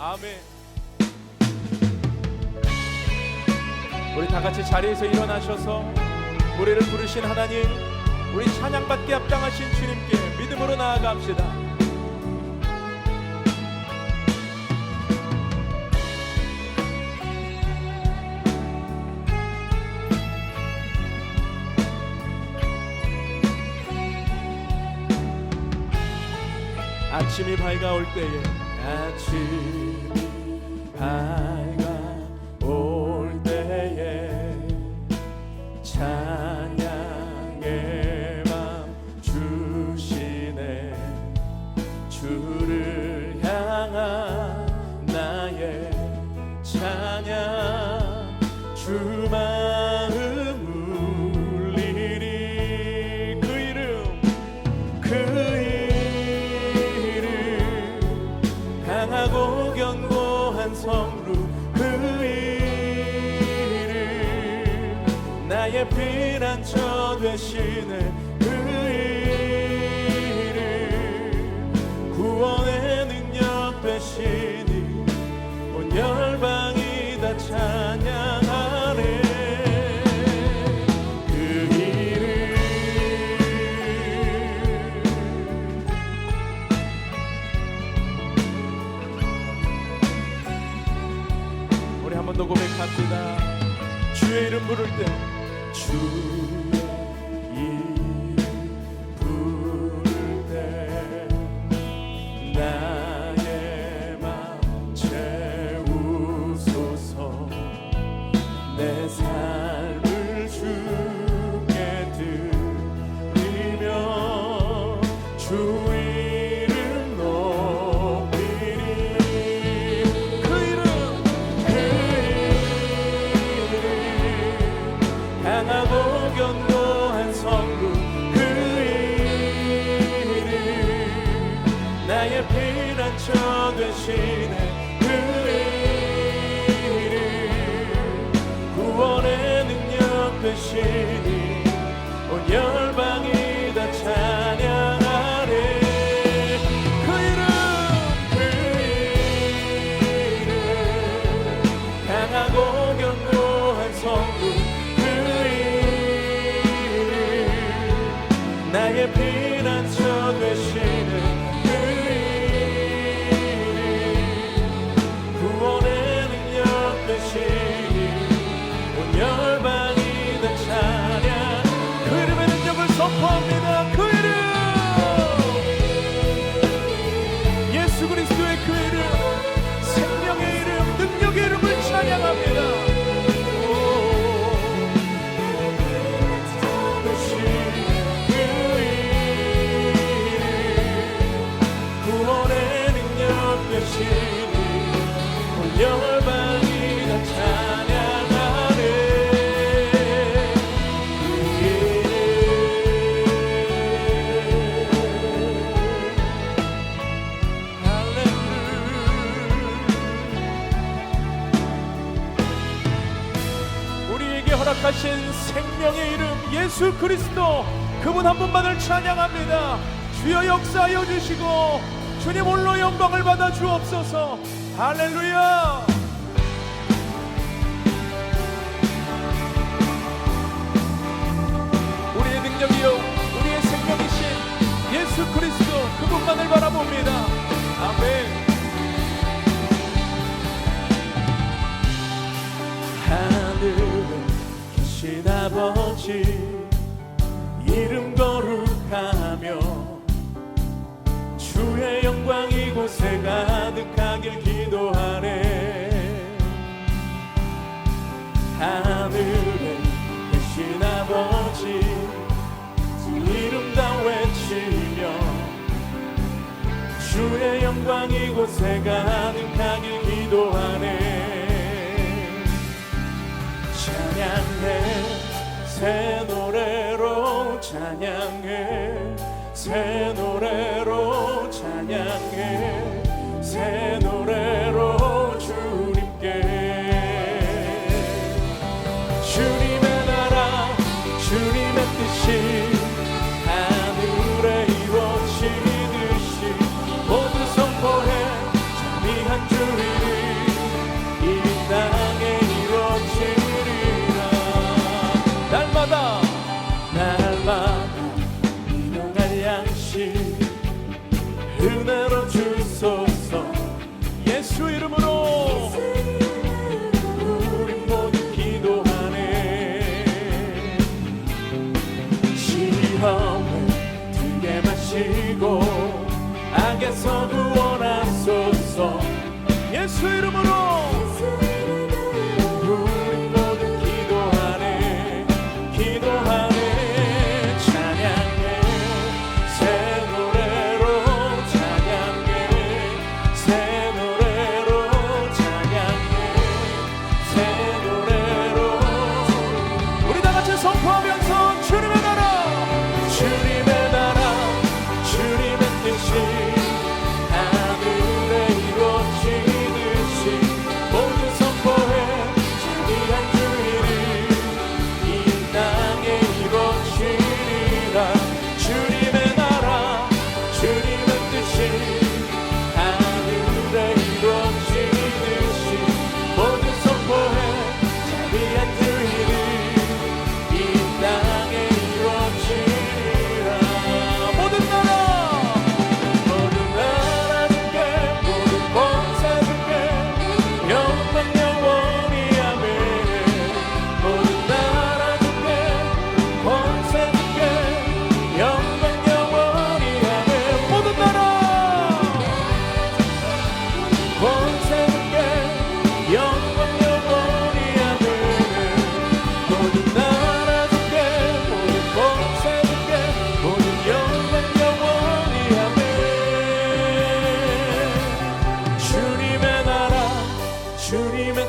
아멘. 우리 다 같이 자리에서 일어나셔서 우리를 부르신 하나님, 우리 찬양받게 합당하신 주님께 믿음으로 나아갑시다. 아침이 밝아올 때에, 아침이 밝아올 때에 찬양의 맘 주시네. 주를 향한 나의 찬양, 주 마음 울리리. 그 이름, 그 강하고 견고한 성루, 그 이름 나의 피난처 되시네. 그 이름 구원의 능력 되시니 온 열방이 다 찬양하네. 그 이름. 우리 한 번 더 고백합시다. 주의 이름 부를 때, 주의 이름 부를 때 나의 맘 채우소서. 내 삶을 주께 드리며 주 이름 높이리. 그 이름, 그 이름 강하고 견고한 성루, 그 이름 나의 피난처 되시네. 그 이름 구원의 능력 되시니 온 열방이 다 찬양하네. 그 이름, 그 이름 강하고 견고한 성루, 그 이름 나의 피난처 되시네. 그 이름 구원의 능력 되시니 온 열방이 다 찬양. 그 이름의 능력을 선포합니다. 그 이름, 예수 그리스도의 그 이름, 생명의 이름, 능력의 이름을 찬양합니다. 구원의 능력 되시니 온 열방이 다 찬양하네. 할렐루야. 우리에게 허락하신 생명의 이름 예수 그리스도, 그분 한 분만을 찬양합니다. 주여 역사하여 주시고 주님 홀로 영광을 받아 주옵소서. 할렐루야. 우리의 능력이요 우리의 생명이신 예수 그리스도, 그분만을 바라봅니다. 아멘. 하늘에 계신 아버지 이름 거룩하며 주의 영광 이곳에 가득하길 기도하네. 하늘에 계신 아버지 이름 다 외치며 주의 영광 이곳에 가득하길 기도하네. 찬양해 새 노래로 찬양해, 새 노래로 찬양해, 새 노래로 주님께. 주님의 나라 주님의 뜻이 하늘에 이루어지듯이 모두 선포해. 찬미한 주님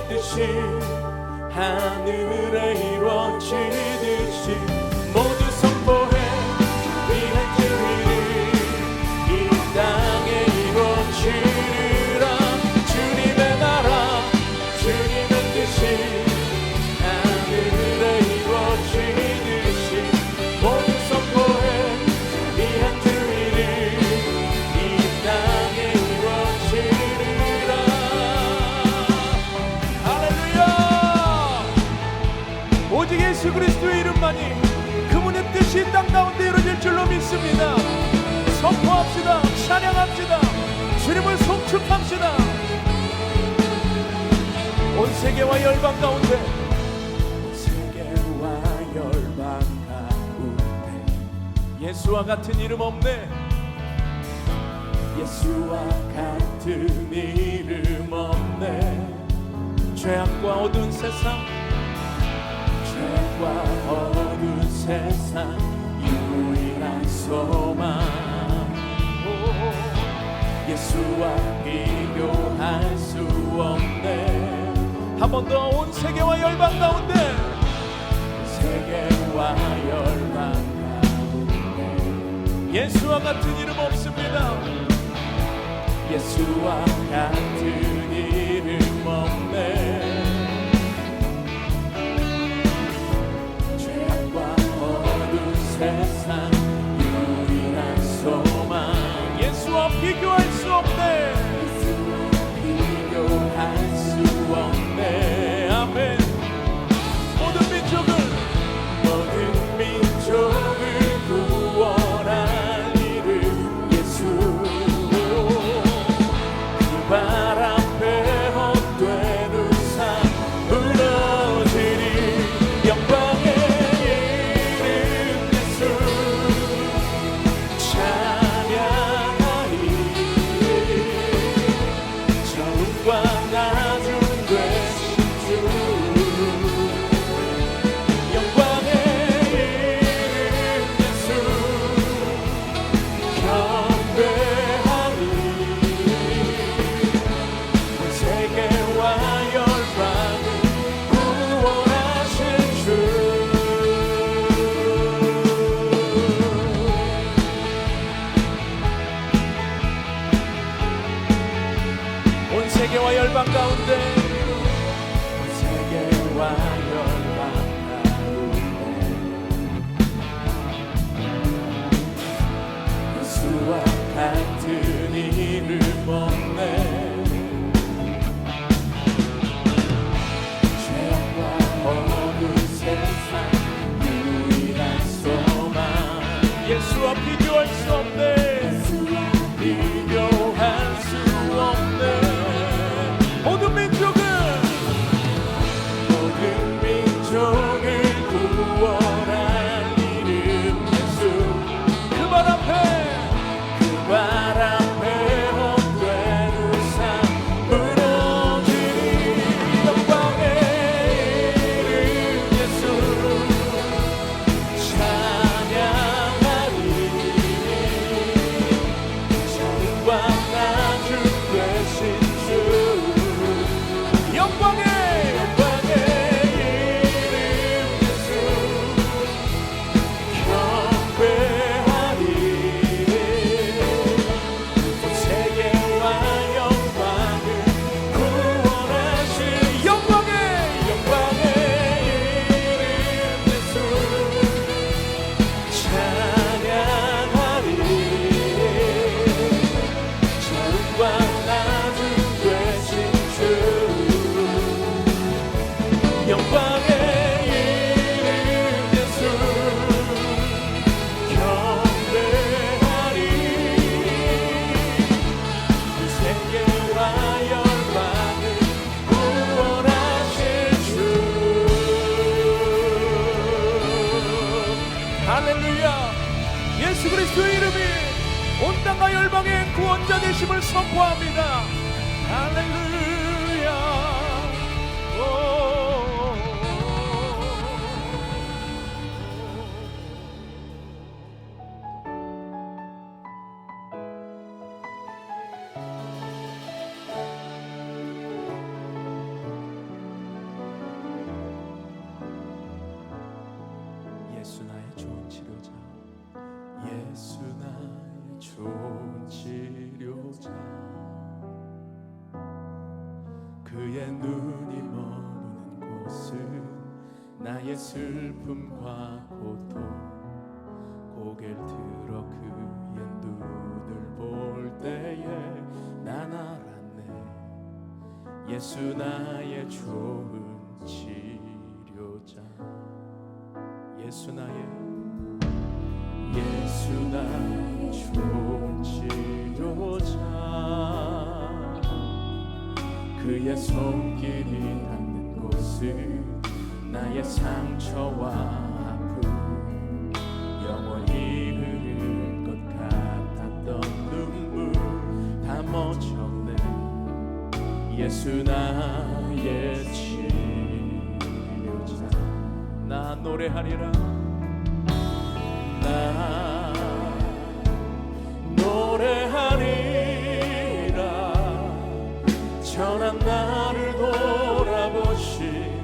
뜻이 하늘에 이루어지듯이 모두 선포해 위한 주의를 이 땅에 이루어지리라. 주님의 나라 주님의 뜻이 하늘에 이루어지듯이 모두 선포해 위한 주의를 이 땅에 이루어지리라. 할렐루야. 오직 예수 그리스도의 이름만이 그분의 뜻이 땅 가운데 이루어질 줄로 믿습니다. 선포합시다. 찬양합시다. 주님을 송축합시다. 온 세계와 열방 가운데 온 세계와 열방 가운데 예수와 같은 이름 없네. 예수와 같은 이름 없네. 죄악과 어두운 세상 죄와 어두운 세상 유일한 소망 예수와 비교할 수 없네. 한 번 더 온 세계와 열방 가운데 세계와 열방 가운데 예수와 같은 이름 없습니다. 예수와 같은 이름 없네. 세상 유일한 소망 예수와 비교할 수 없네. 예수와 비교할 수 없네. 아멘. 모든 민족을 구원할 이름 예수. 그 발 앞에 헛된 우상 무너지리. 영광의 세계와 열방 가운데 세계와 열방 가운데 예수와 같은 이름 없네. 죄악과 어두운 세상 유일한 소망 예수와 비교할 수 없네. 예수와 비교할 수 없네. 모든 민족을 구원할 이름 예수. 그 발 앞에 헛된 우상 무너지리. 영광의 이름 예수 찬양하리. 천과 나주 되신 주 영광의 예수 그리스도의 이름이 온 땅과 열방의 구원자 되심을 선포합니다. 할렐루야. 그의 눈이 머무는 곳은 나의 슬픔과 고통. 고개를 들어 그의 눈을 볼 때에 난 알았네. 예수 나의 좋은 치료자. 예수 나의 좋은 치료자. 그의 손길이 닿는 곳은 나의 상처와 아픔, 영원히 흐를 것 같았던 눈물 다 멈췄네. 예수 나의 치료자. 나 노래하리라. 나 노래하리라. 천한 나를 돌아보신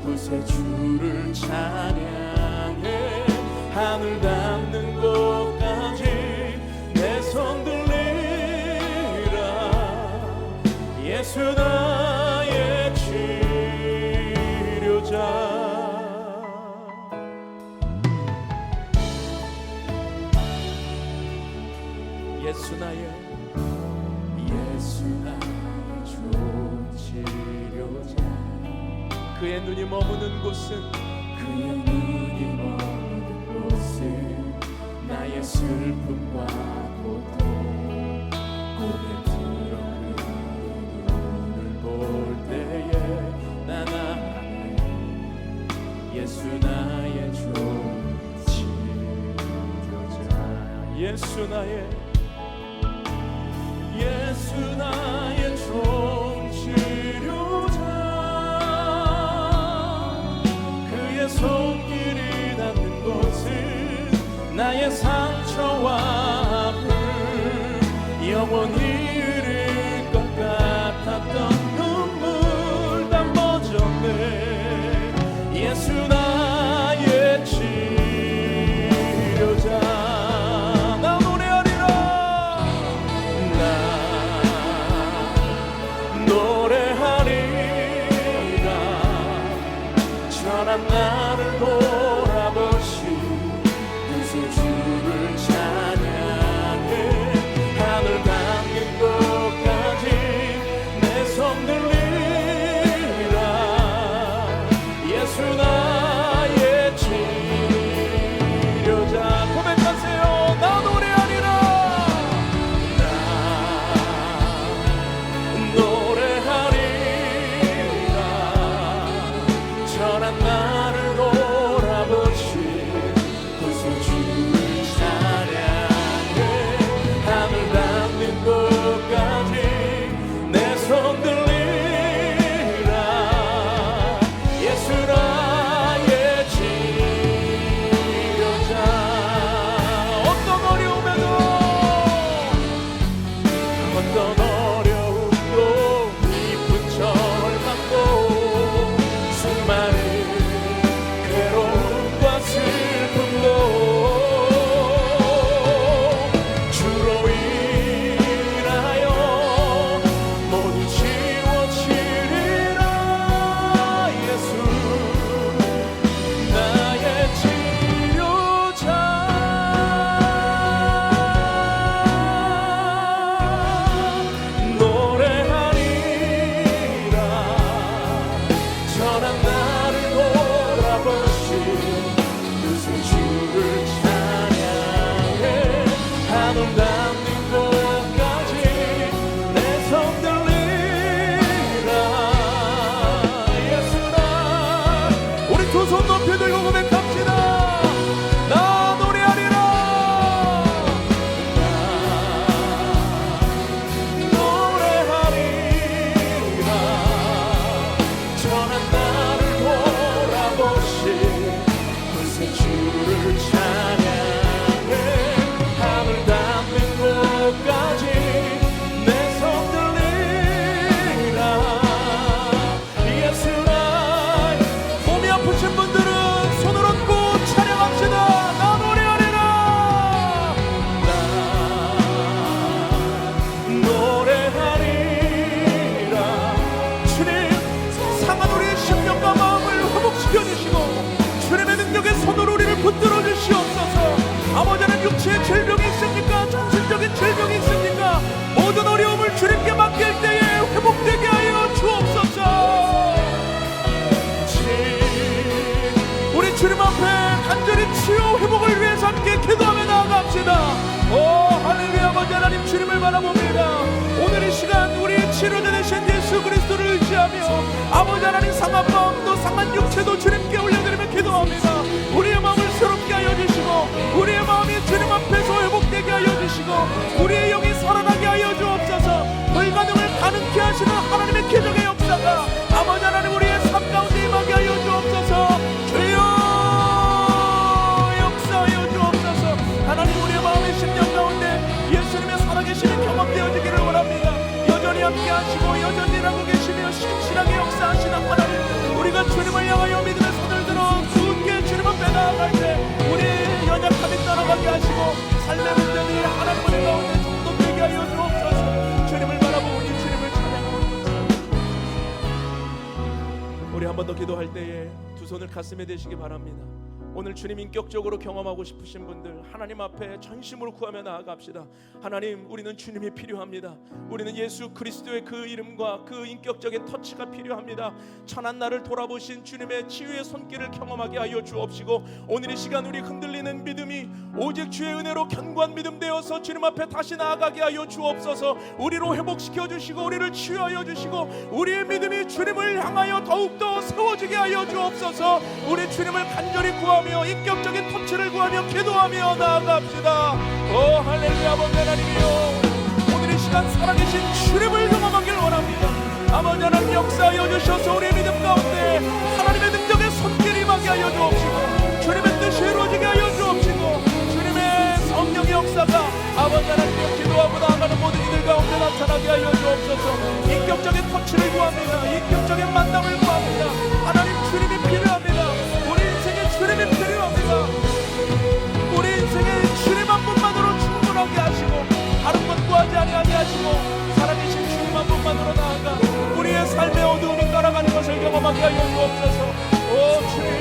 구세주를 찬양해. 하늘 닿는 곳까지 내 손 들리라. 예수 나의 치료자. 예수 나의 좋은 치료자. 그의 눈이 머무는 곳은 나의 슬픔과 고통. 고개 들어 그 눈을 볼 때에 난 알았네. 예수 나의 좋은 치료자. 예수 나의 좋은 치료자. 그의 손길이 닿는 곳은 나의 상처와 아픔, 영원히 흐를 것 같았던 눈물 다 멎었네. 예수 나의 치료자. 나 노래하리라. 되신 예수 그리스도를 의지하며 아버지 하나님 상한 마음도 상한 육체도 주님께 올려드리며 기도합니다. 우리의 마음을 새롭게 하여 주시고 우리의 마음이 주님 앞에서 회복되게 하여 주시고 우리의 영이 살아나게 하여 주옵소서. 불가능을 가능케 하시는 하나님의 기적의 역사가 아버지 하나님 우리의 삶 가운데 임하게 하여 주옵소서. 주여 역사하여 주옵소서. 하나님 우리의 마음의 심령 가운데 예수님의 살아계심이 경험되어지기를 원합니다. 여전히 함께 하시고 여전히 일하고 계시며 신실하게 역사하시는 하나님, 우리가 주님을 향하여 믿음의 손을 들어 굳게 주님 앞에 나아갈 때 우리의 연약함이 떠나가게 하시고 삶의 문제들이 하나님 은혜 가운데 정돈되게 하여 주옵소서. 주님을 바라보니 주님을 찬양합니다. 우리 한 번 더 기도할 때에 두 손을 가슴에 대시기 바랍니다. 오늘 주님 인격적으로 경험하고 싶으신 분들 하나님 앞에 전심으로 구하며 나아갑시다. 하나님, 우리는 주님이 필요합니다. 우리는 예수 그리스도의 그 이름과 그 인격적인 터치가 필요합니다. 천한 나를 돌아보신 주님의 치유의 손길을 경험하게 하여 주옵시고 오늘 이 시간 우리 흔들리는 믿음이 오직 주의 은혜로 견고한 믿음 되어서 주님 앞에 다시 나아가게 하여 주옵소서. 우리로 회복시켜 주시고 우리를 치유하여 주시고 우리의 믿음이 주님을 향하여 더욱더 세워지게 하여 주옵소서. 우리 주님을 간절히 구하며 인격적인 터치를 구하며 기도하며 나아갑시다. 오 할렐루야. 아버지 하나님이여, 오늘 이 시간 살아계신 주님을 경험하길 원합니다. 아버지 하나님 역사하여 주셔서 우리의 믿음 가운데 하나님의 능력의 손길이 임하게 하여 주옵시고 주님의 뜻이 이루어지게 하여 주옵시고 주님의 성령의 역사가 아버지 하나님께 기도하고 나아가는 모든 이들 가운데 나타나게 하여 주옵소서. 인격적인 터치를 구합니다. 인격적인 만남을 구합니다. 하나님 주님이 필요합니다. 우리 인생에 주님이 필요합니다. 우리 인생에 주님 한 분만으로 충분하게 하시고 다른 것 구하지 아니하게 하시고 살아계신 주님 한 분만으로 나아가 우리의 삶의 어두움이 따라가는 것을 경험하게 하여 주옵소서. 오 주님,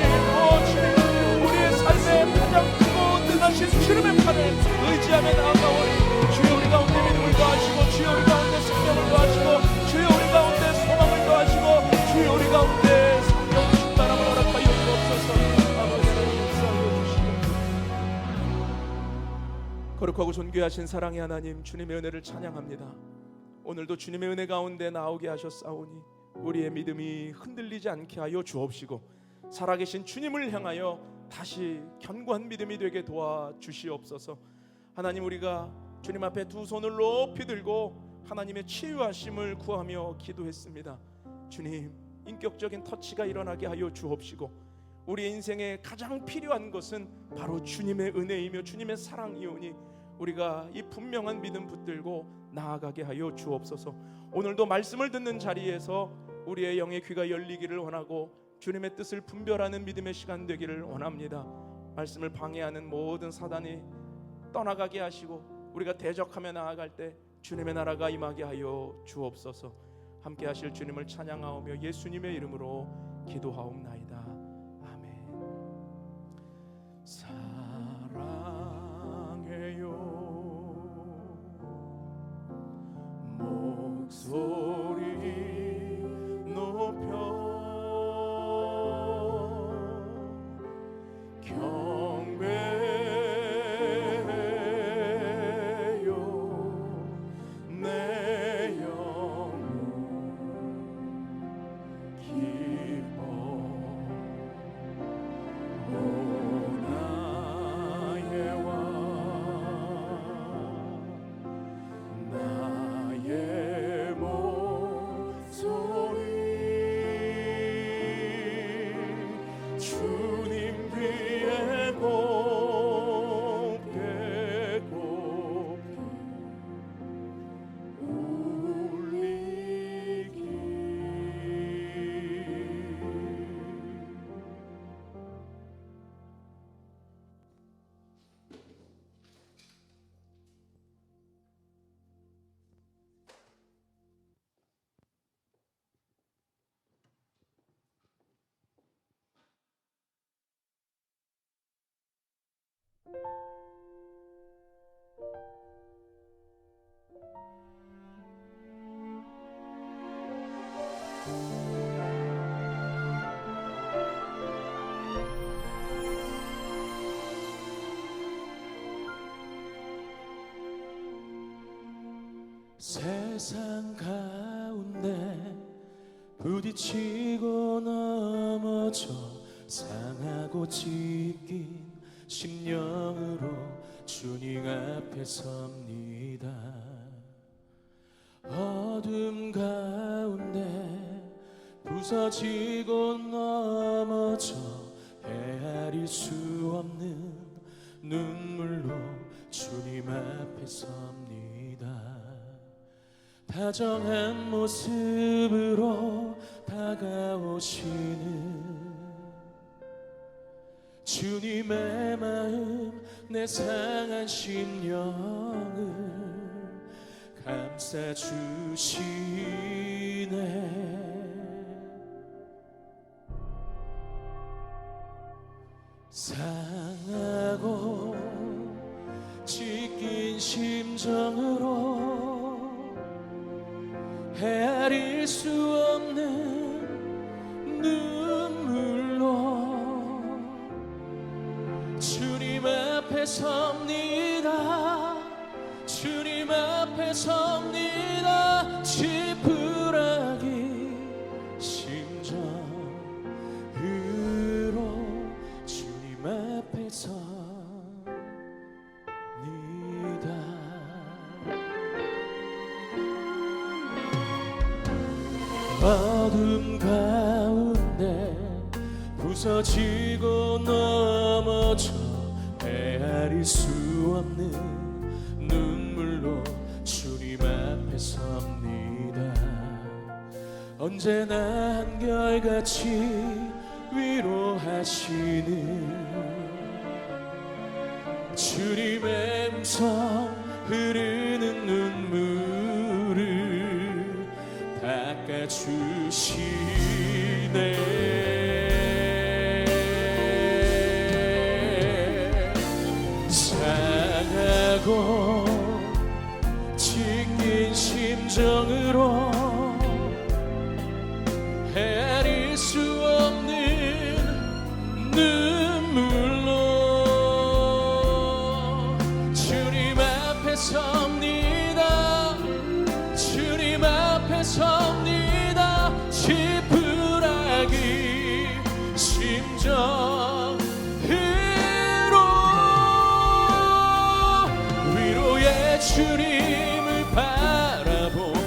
우리의 삶의 가장 크고 뜨거우신 주님의 팔을 의지하며 나아가오니 주여 우리 가운데 믿음을 더하시고 주여 우리 가운데 생명을 더하시고 주여 우리 가운데 소망을 더하시고 주여 우리 가운데 성령 충만함을 허락하여 주옵소서. 거룩하고 존귀하신 사랑의 하나님, 주님의 은혜를 찬양합니다. 오늘도 주님의 은혜 가운데 나오게 하셨사오니 우리의 믿음이 흔들리지 않게 하여 주옵시고 살아계신 주님을 향하여 다시 견고한 믿음이 되게 도와주시옵소서. 하나님, 우리가 주님 앞에 두 손을 높이 들고 하나님의 치유하심을 구하며 기도했습니다. 주님, 인격적인 터치가 일어나게 하여 주옵시고 우리 인생에 가장 필요한 것은 바로 주님의 은혜이며 주님의 사랑이오니 우리가 이 분명한 믿음 붙들고 나아가게 하여 주옵소서. 오늘도 말씀을 듣는 자리에서 우리의 영의 귀가 열리기를 원하고 주님의 뜻을 분별하는 믿음의 시간 되기를 원합니다. 말씀을 방해하는 모든 사단이 떠나가게 하시고 우리가 대적하며 나아갈 때 주님의 나라가 임하게 하여 주옵소서. 함께 하실 주님을 찬양하오며 예수님의 이름으로 기도하옵나이다. 아멘. 사랑해요 목소리 높여 세상 가운데 부딪히고 넘어져 상하고 찢긴 심령으로 주님 앞에 섭니다. 어둠 가운데 부서지고 넘어져 헤아릴 수 없는 눈물로 주님 앞에 섭니다. 다정한 모습으로 다가오시는 주님의 마음, 내 상한 심령을 감싸주시네. 상하고 찢긴 심정으로 헤아릴 수 없는 눈물로 주님 앞에 섭니다. 주님 앞에 섭니다. 지푸라기 심정으로 주님 앞에 섭니다. 어둠 가운데 부서지고 넘어져 헤아릴 수 없는 눈물로 주님 앞에 섭니다. 언제나 한결같이 위로하시는 주님의 음성, 흐르는 눈물을 닦아주시네. 상하고 찢긴 심정으로 헤아릴 수 없는 눈물로 주님 앞에 섭니다. 주님 앞에 섭니다. 지푸라기 심정으로 위로의 주님을 바라봅니다.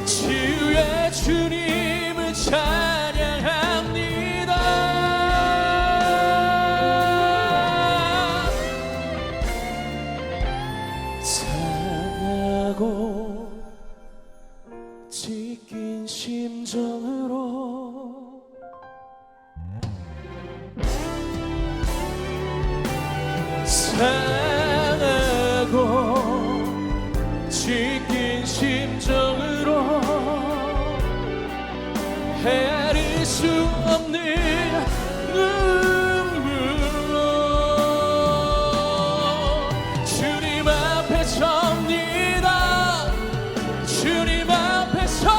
치유의 주님을 찬양합니다. 상하고 찢긴 심정으로 상하고 찢긴 심정으로 헤아릴 수 없는 눈물로 주님 앞에 섭니다. 주님 앞에 섭니다.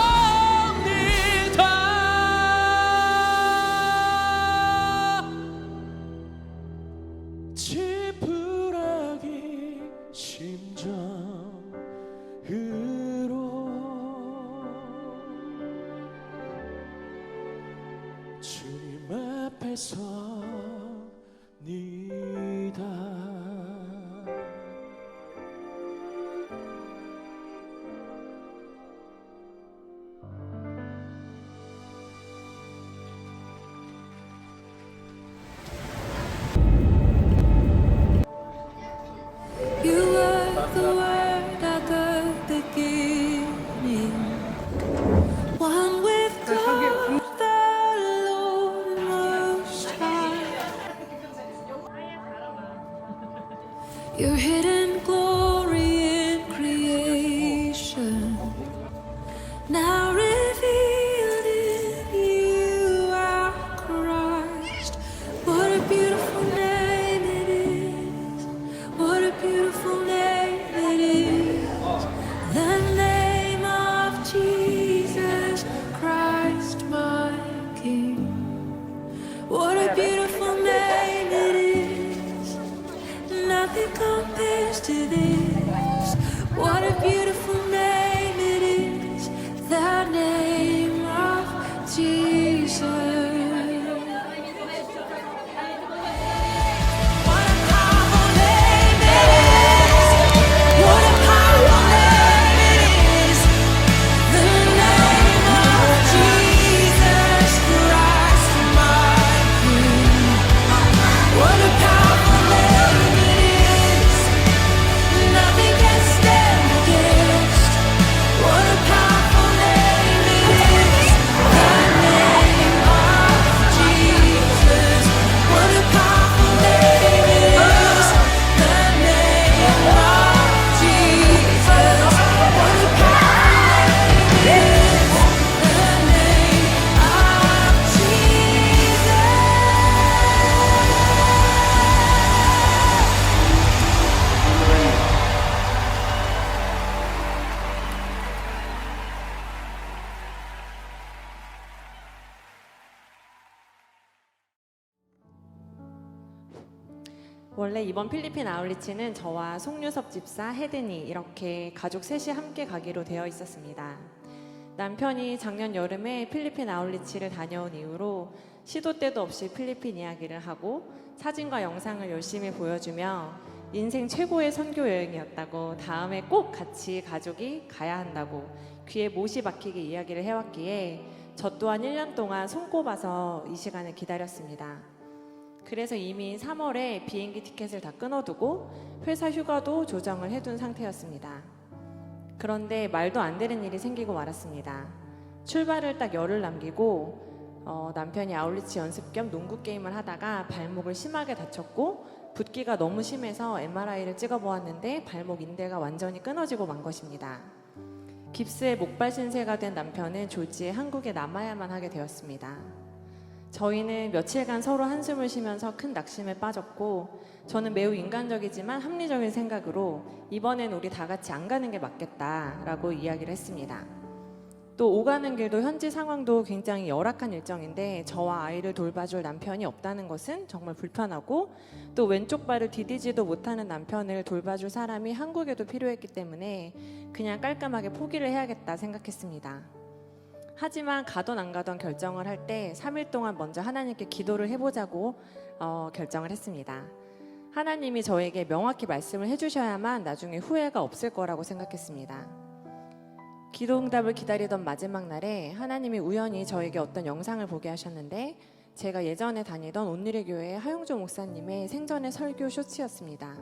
지푸라기 심정으로 원래 이번 필리핀 아울리치는 저와 송유섭 집사, 혜든이 이렇게 가족 셋이 함께 가기로 되어 있었습니다. 남편이 작년 여름에 필리핀 아울리치를 다녀온 이후로 시도 때도 없이 필리핀 이야기를 하고 사진과 영상을 열심히 보여주며 인생 최고의 선교 여행이었다고, 다음에 꼭 같이 가족이 가야 한다고 귀에 못이 박히게 이야기를 해왔기에 저 또한 1년 동안 손꼽아서 이 시간을 기다렸습니다. 그래서 이미 3월에 비행기 티켓을 다 끊어두고 회사 휴가도 조정을 해둔 상태였습니다. 그런데 말도 안 되는 일이 생기고 말았습니다. 출발을 딱 열흘 남기고 남편이 아울리치 연습 겸 농구 게임을 하다가 발목을 심하게 다쳤고 붓기가 너무 심해서 MRI를 찍어보았는데 발목 인대가 완전히 끊어지고 만 것입니다. 깁스에 목발 신세가 된 남편은 졸지에 한국에 남아야만 하게 되었습니다. 저희는 며칠간 서로 한숨을 쉬면서 큰 낙심에 빠졌고, 저는 매우 인간적이지만 합리적인 생각으로 이번엔 우리 다 같이 안 가는 게 맞겠다라고 이야기를 했습니다. 또 오가는 길도 현지 상황도 굉장히 열악한 일정인데 저와 아이를 돌봐줄 남편이 없다는 것은 정말 불편하고, 또 왼쪽 발을 디디지도 못하는 남편을 돌봐줄 사람이 한국에도 필요했기 때문에 그냥 깔끔하게 포기를 해야겠다 생각했습니다. 하지만 가던 안 가던 결정을 할 때 3일 동안 먼저 하나님께 기도를 해보자고 결정을 했습니다. 하나님이 저에게 명확히 말씀을 해주셔야만 나중에 후회가 없을 거라고 생각했습니다. 기도 응답을 기다리던 마지막 날에 하나님이 우연히 저에게 어떤 영상을 보게 하셨는데, 제가 예전에 다니던 온누리 교회 하용조 목사님의 생전의 설교 쇼츠였습니다.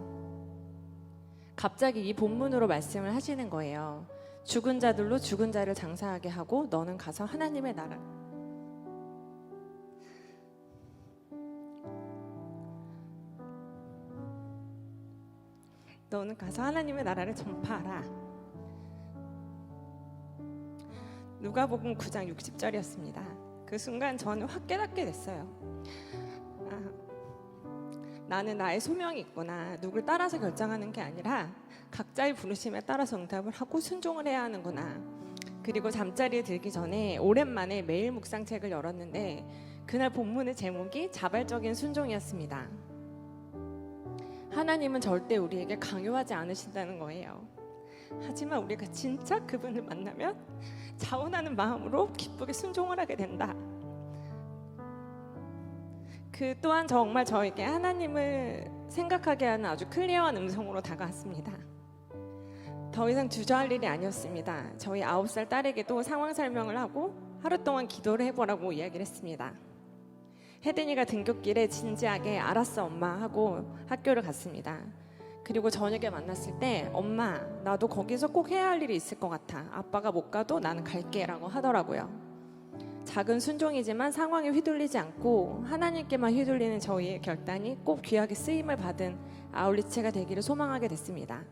갑자기 이 본문으로 말씀을 하시는 거예요. 죽은 자들로 죽은 자를 장사하게 하고 너는 가서 하나님의 나라 너는 가서 하나님의 나라를 전파하라. 누가복음 9장 60절이었습니다. 그 순간 저는 확 깨닫게 됐어요. 나는 나의 소명이 있구나. 누굴 따라서 결정하는 게 아니라 각자의 부르심에 따라서 응답을 하고 순종을 해야 하는구나. 그리고 잠자리에 들기 전에 오랜만에 매일 묵상책을 열었는데 그날 본문의 제목이 자발적인 순종이었습니다. 하나님은 절대 우리에게 강요하지 않으신다는 거예요. 하지만 우리가 진짜 그분을 만나면 자원하는 마음으로 기쁘게 순종을 하게 된다. 그 또한 정말 저에게 하나님을 생각하게 하는 아주 클리어한 음성으로 다가왔습니다. 더 이상 주저할 일이 아니었습니다. 저희 9살 딸에게도 상황 설명을 하고 하루 동안 기도를 해보라고 이야기를 했습니다. 혜든이가 등굣길에 진지하게 알았어 엄마 하고 학교를 갔습니다. 그리고 저녁에 만났을 때 엄마 나도 거기서 꼭 해야 할 일이 있을 것 같아. 아빠가 못 가도 나는 갈게 라고 하더라고요. 작은 순종이지만 상황에 휘둘리지 않고 하나님께만 휘둘리는 저희의 결단이 꼭 귀하게 쓰임을 받은 아울리치가 되기를 소망하게 됐습니다.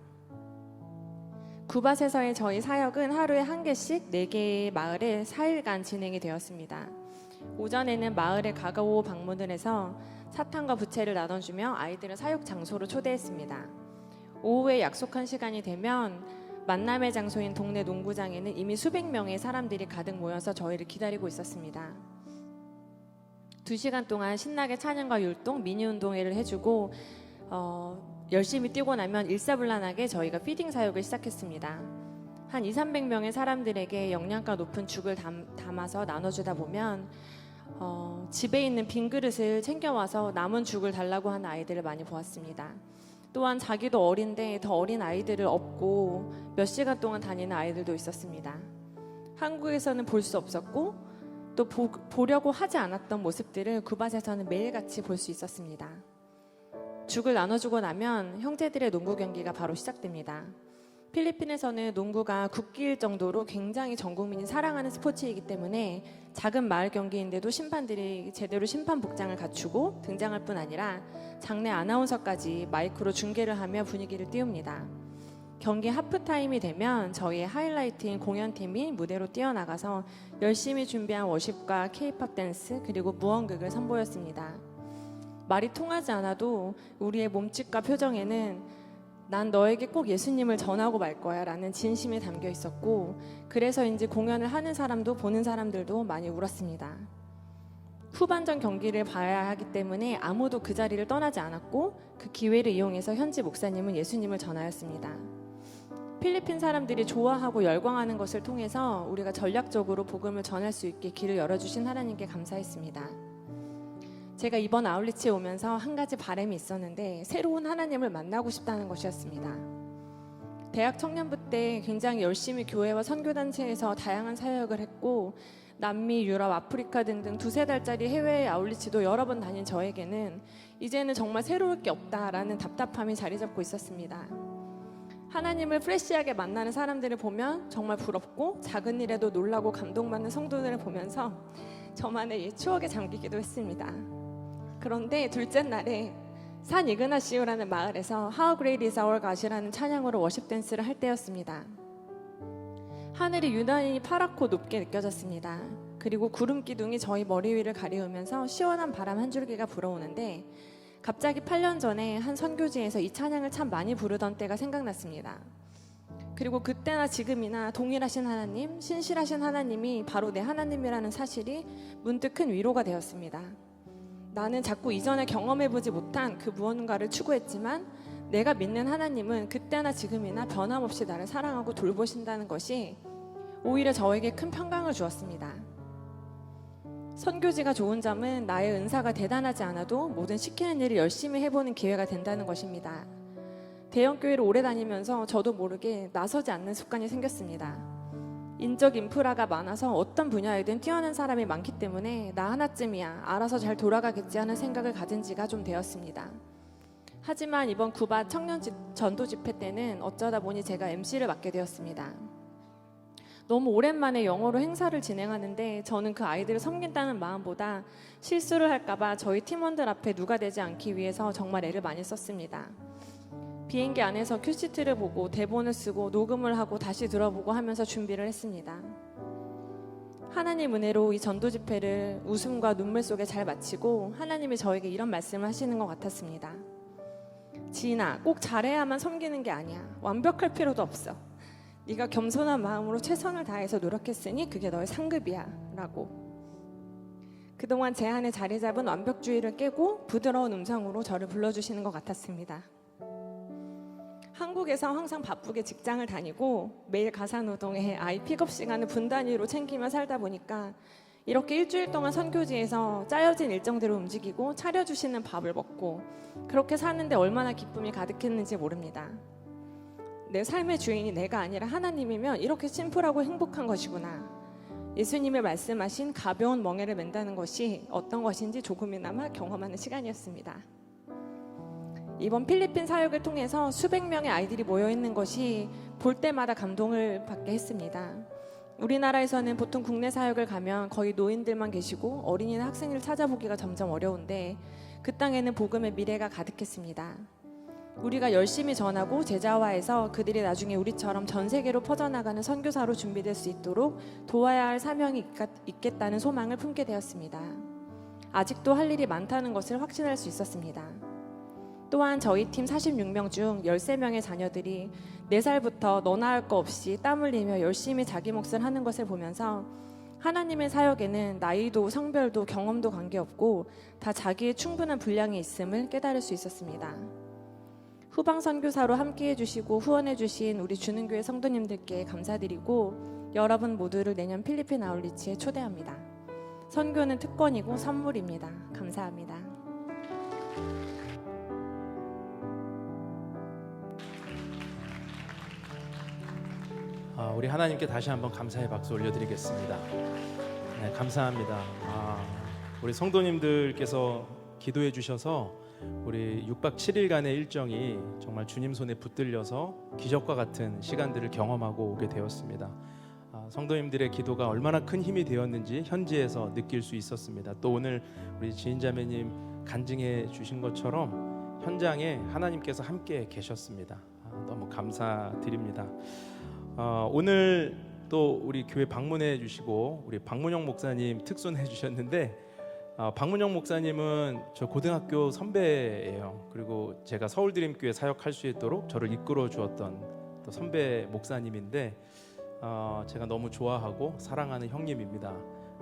구밭에서의 저희 사역은 하루에 1개씩 4개의 마을에 4일간 진행이 되었습니다. 오전에는 마을에 가가오 방문을 해서 사탕과 부채를 나눠주며 아이들을 사육 장소로 초대했습니다. 오후에 약속한 시간이 되면 만남의 장소인 동네 농구장에는 이미 수백 명의 사람들이 가득 모여서 저희를 기다리고 있었습니다. 2시간 동안 신나게 찬양과 율동, 미니 운동회를 해주고 열심히 뛰고 나면 일사불란하게 저희가 피딩 사역을 시작했습니다. 한 200~300명의 사람들에게 영양가 높은 죽을 담아서 나눠주다 보면 집에 있는 빈 그릇을 챙겨와서 남은 죽을 달라고 하는 아이들을 많이 보았습니다. 또한 자기도 어린데 더 어린 아이들을 업고 몇 시간 동안 다니는 아이들도 있었습니다. 한국에서는 볼 수 없었고 또 보려고 하지 않았던 모습들을 구밭에서는 매일같이 볼 수 있었습니다. 죽을 나눠주고 나면 형제들의 농구 경기가 바로 시작됩니다. 필리핀에서는 농구가 국기일 정도로 굉장히 전 국민이 사랑하는 스포츠이기 때문에 작은 마을 경기인데도 심판들이 제대로 심판 복장을 갖추고 등장할 뿐 아니라 장내 아나운서까지 마이크로 중계를 하며 분위기를 띄웁니다. 경기 하프타임이 되면 저희의 하이라이트인 공연팀이 무대로 뛰어나가서 열심히 준비한 워십과 케이팝 댄스 그리고 무언극을 선보였습니다. 말이 통하지 않아도 우리의 몸짓과 표정에는 난 너에게 꼭 예수님을 전하고 말 거야 라는 진심이 담겨 있었고, 그래서인지 공연을 하는 사람도 보는 사람들도 많이 울었습니다. 후반전 경기를 봐야 하기 때문에 아무도 그 자리를 떠나지 않았고 그 기회를 이용해서 현지 목사님은 예수님을 전하였습니다. 필리핀 사람들이 좋아하고 열광하는 것을 통해서 우리가 전략적으로 복음을 전할 수 있게 길을 열어주신 하나님께 감사했습니다. 제가 이번 아울리치에 오면서 한 가지 바람이 있었는데 새로운 하나님을 만나고 싶다는 것이었습니다. 대학 청년부 때 굉장히 열심히 교회와 선교단체에서 다양한 사역을 했고 남미, 유럽, 아프리카 등등 2-3달짜리 해외 아울리치도 여러 번 다닌 저에게는 이제는 정말 새로울 게 없다라는 답답함이 자리 잡고 있었습니다. 하나님을 프레시하게 만나는 사람들을 보면 정말 부럽고 작은 일에도 놀라고 감동받는 성도들을 보면서 저만의 옛 추억에 잠기기도 했습니다. 그런데 둘째 날에 산 이그나시오라는 마을에서 How Great Is Our God이라는 찬양으로 워십 댄스를 할 때였습니다. 하늘이 유난히 파랗고 높게 느껴졌습니다. 그리고 구름 기둥이 저희 머리 위를 가리우면서 시원한 바람 한 줄기가 불어오는데 갑자기 8년 전에 한 선교지에서 이 찬양을 참 많이 부르던 때가 생각났습니다. 그리고 그때나 지금이나 동일하신 하나님, 신실하신 하나님이 바로 내 하나님이라는 사실이 문득 큰 위로가 되었습니다. 나는 자꾸 이전에 경험해보지 못한 그 무언가를 추구했지만 내가 믿는 하나님은 그때나 지금이나 변함없이 나를 사랑하고 돌보신다는 것이 오히려 저에게 큰 평강을 주었습니다. 선교지가 좋은 점은 나의 은사가 대단하지 않아도 모든 시키는 일을 열심히 해보는 기회가 된다는 것입니다. 대형교회를 오래 다니면서 저도 모르게 나서지 않는 습관이 생겼습니다. 인적 인프라가 많아서 어떤 분야에든 뛰어난 사람이 많기 때문에 나 하나쯤이야 알아서 잘 돌아가겠지 하는 생각을 가진 지가 좀 되었습니다. 하지만 이번 구바 청년 전도 집회 때는 어쩌다 보니 제가 MC를 맡게 되었습니다. 너무 오랜만에 영어로 행사를 진행하는데 저는 그 아이들을 섬긴다는 마음보다 실수를 할까봐 저희 팀원들 앞에 누가 되지 않기 위해서 정말 애를 많이 썼습니다. 비행기 안에서 큐시트를 보고 대본을 쓰고 녹음을 하고 다시 들어보고 하면서 준비를 했습니다. 하나님 은혜로 이 전도 집회를 웃음과 눈물 속에 잘 마치고 하나님이 저에게 이런 말씀을 하시는 것 같았습니다. 지인아, 꼭 잘해야만 섬기는 게 아니야. 완벽할 필요도 없어. 네가 겸손한 마음으로 최선을 다해서 노력했으니 그게 너의 상급이야 라고. 그동안 제 안에 자리 잡은 완벽주의를 깨고 부드러운 음성으로 저를 불러주시는 것 같았습니다. 한국에서 항상 바쁘게 직장을 다니고 매일 가사노동에 아이 픽업 시간을 분 단위로 챙기며 살다 보니까 이렇게 일주일 동안 선교지에서 짜여진 일정대로 움직이고 차려주시는 밥을 먹고 그렇게 사는데 얼마나 기쁨이 가득했는지 모릅니다. 내 삶의 주인이 내가 아니라 하나님이면 이렇게 심플하고 행복한 것이구나. 예수님이 말씀하신 가벼운 멍에를 맨다는 것이 어떤 것인지 조금이나마 경험하는 시간이었습니다. 이번 필리핀 사역을 통해서 수백 명의 아이들이 모여있는 것이 볼 때마다 감동을 받게 했습니다. 우리나라에서는 보통 국내 사역을 가면 거의 노인들만 계시고 어린이나 학생을 찾아보기가 점점 어려운데 그 땅에는 복음의 미래가 가득했습니다. 우리가 열심히 전하고 제자화해서 그들이 나중에 우리처럼 전 세계로 퍼져나가는 선교사로 준비될 수 있도록 도와야 할 사명이 있겠다는 소망을 품게 되었습니다. 아직도 할 일이 많다는 것을 확신할 수 있었습니다. 또한 저희 팀 46명 중 13명의 자녀들이 4살부터 너나 할 거 없이 땀 흘리며 열심히 자기 몫을 하는 것을 보면서 하나님의 사역에는 나이도 성별도 경험도 관계없고 다 자기의 충분한 분량이 있음을 깨달을 수 있었습니다. 후방 선교사로 함께해 주시고 후원해 주신 우리 주는교회 성도님들께 감사드리고 여러분 모두를 내년 필리핀 아울리치에 초대합니다. 선교는 특권이고 선물입니다. 감사합니다. 우리 하나님께 다시 한번 감사의 박수 올려드리겠습니다. 네, 감사합니다. 우리 성도님들께서 기도해 주셔서 우리 6박 7일간의 일정이 정말 주님 손에 붙들려서 기적과 같은 시간들을 경험하고 오게 되었습니다. 성도님들의 기도가 얼마나 큰 힘이 되었는지 현지에서 느낄 수 있었습니다. 또 오늘 우리 지인자매님 간증해 주신 것처럼 현장에 하나님께서 함께 계셨습니다. 너무 감사드립니다. 오늘 또 우리 교회 방문해 주시고 우리 박문영 목사님 특손해 주셨는데 박문영 목사님은 저 고등학교 선배예요. 그리고 제가 서울드림교회 사역할 수 있도록 저를 이끌어 주었던 또 선배 목사님인데 제가 너무 좋아하고 사랑하는 형님입니다.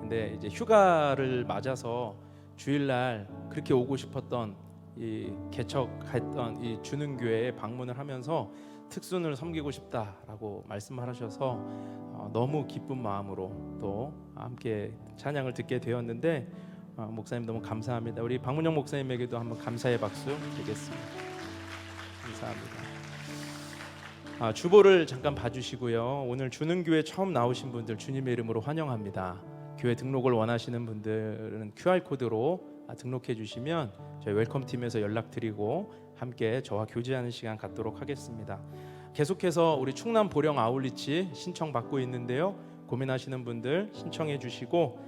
근데 이제 휴가를 맞아서 주일날 그렇게 오고 싶었던 이 개척했던 이 주능교회에 방문을 하면서 특순을 섬기고 싶다라고 말씀하셔서 너무 기쁜 마음으로 또 함께 찬양을 듣게 되었는데 목사님 너무 감사합니다. 우리 박문영 목사님에게도 한번 감사의 박수 드리겠습니다. 감사합니다. 주보를 잠깐 봐주시고요. 오늘 주능교회 처음 나오신 분들 주님의 이름으로 환영합니다. 교회 등록을 원하시는 분들은 QR코드로 등록해 주시면 저희 웰컴팀에서 연락드리고 함께 저와 교제하는 시간 갖도록 하겠습니다. 계속해서 우리 충남 보령 아울리치 신청받고 있는데요. 고민하시는 분들 신청해 주시고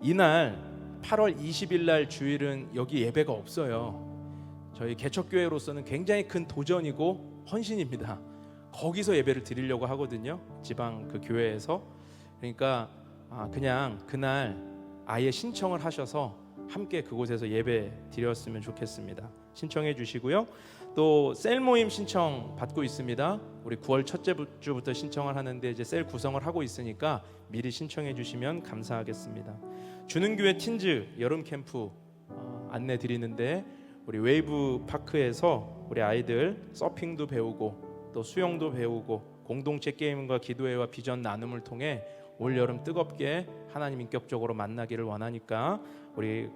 이날 8월 20일 날 주일은 여기 예배가 없어요. 저희 개척교회로서는 굉장히 큰 도전이고 헌신입니다. 거기서 예배를 드리려고 하거든요. 지방 그 교회에서. 그러니까 그냥 그날 아예 신청을 하셔서 함께 그곳에서 예배 드렸으면 좋겠습니다. 신청해 주시고요. 또 셀 모임 신청 받고 있습니다. 우리 9월 첫째 주부터 신청을 하는데 이제 셀 구성을 하고 있으니까 미리 신청해 주시면 감사하겠습니다. 주능교회 틴즈 여름 캠프 안내 드리는데 우리 웨이브 파크에서 우리 아이들 서핑도 배우고 또 수영도 배우고 공동체 게임과 기도회와 비전 나눔을 통해 올 여름 뜨겁게 하나님 인격적으로 만나기를 원하니까 우리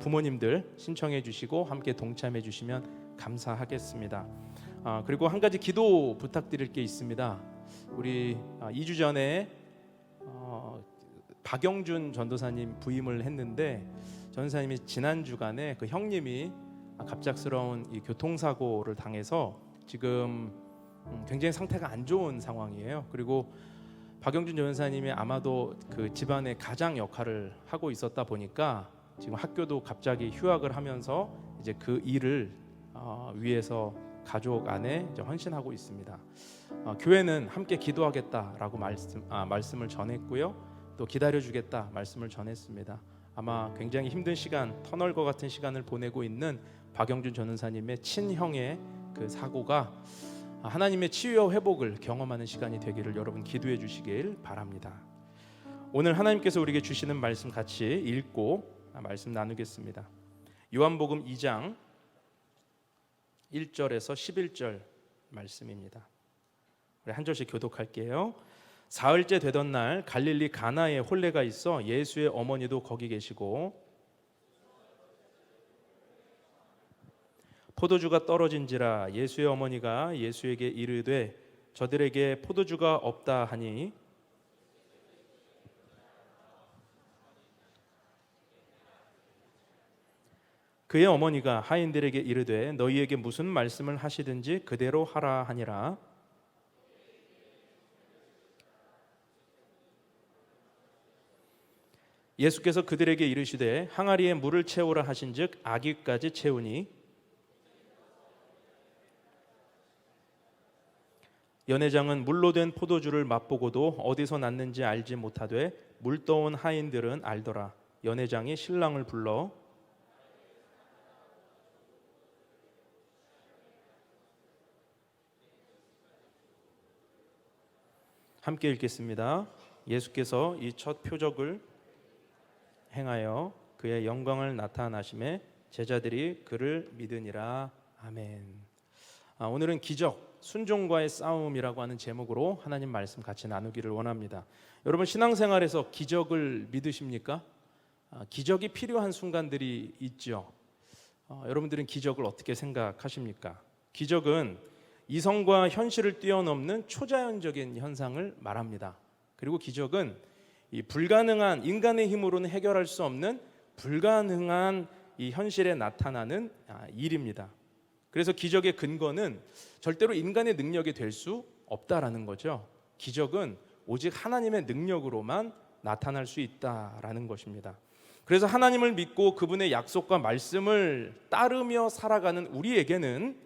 부모님들 신청해 주시고 함께 동참해 주시면 감사하겠습니다. 그리고 한 가지 기도 부탁드릴 게 있습니다. 우리 2주 전에 박영준 전도사님 부임을 했는데 전도사님이 지난 주간에 그 형님이 갑작스러운 이 교통사고를 당해서 지금 굉장히 상태가 안 좋은 상황이에요. 그리고 박영준 전도사님이 아마도 그 집안의 가장 역할을 하고 있었다 보니까 지금 학교도 갑자기 휴학을 하면서 이제 그 일을 위해서 가족 안에 이제 헌신하고 있습니다. 교회는 함께 기도하겠다라고 말씀을 전했고요. 또 기다려주겠다 말씀을 전했습니다. 아마 굉장히 힘든 시간, 터널과 같은 시간을 보내고 있는 박영준 전도사님의 친형의 그 사고가 하나님의 치유와 회복을 경험하는 시간이 되기를 여러분 기도해 주시길 바랍니다. 오늘 하나님께서 우리에게 주시는 말씀 같이 읽고 말씀 나누겠습니다. 요한복음 2장 1절에서 11절 말씀입니다. 우리 한 절씩 교독할게요. 사흘째 되던 날 갈릴리 가나에 혼례가 있어 예수의 어머니도 거기 계시고 포도주가 떨어진지라 예수의 어머니가 예수에게 이르되 저들에게 포도주가 없다 하니 그의 어머니가 하인들에게 이르되 너희에게 무슨 말씀을 하시든지 그대로 하라 하니라. 예수께서 그들에게 이르시되 항아리에 물을 채우라 하신즉 아기까지 채우니 연회장은 물로 된 포도주를 맛보고도 어디서 났는지 알지 못하되 물 떠온 하인들은 알더라. 연회장이 신랑을 불러 함께 읽겠습니다. 예수께서 이 첫 표적을 행하여 그의 영광을 나타나심에 제자들이 그를 믿으니라. 아멘. 오늘은 기적, 순종과의 싸움이라고 하는 제목으로 하나님 말씀 같이 나누기를 원합니다. 여러분 신앙생활에서 기적을 믿으십니까? 기적이 필요한 순간들이 있죠. 여러분들은 기적을 어떻게 생각하십니까? 기적은 이성과 현실을 뛰어넘는 초자연적인 현상을 말합니다. 그리고 기적은 이 불가능한 인간의 힘으로는 해결할 수 없는 불가능한 이 현실에 나타나는 일입니다. 그래서 기적의 근거는 절대로 인간의 능력이 될 수 없다라는 거죠. 기적은 오직 하나님의 능력으로만 나타날 수 있다라는 것입니다. 그래서 하나님을 믿고 그분의 약속과 말씀을 따르며 살아가는 우리에게는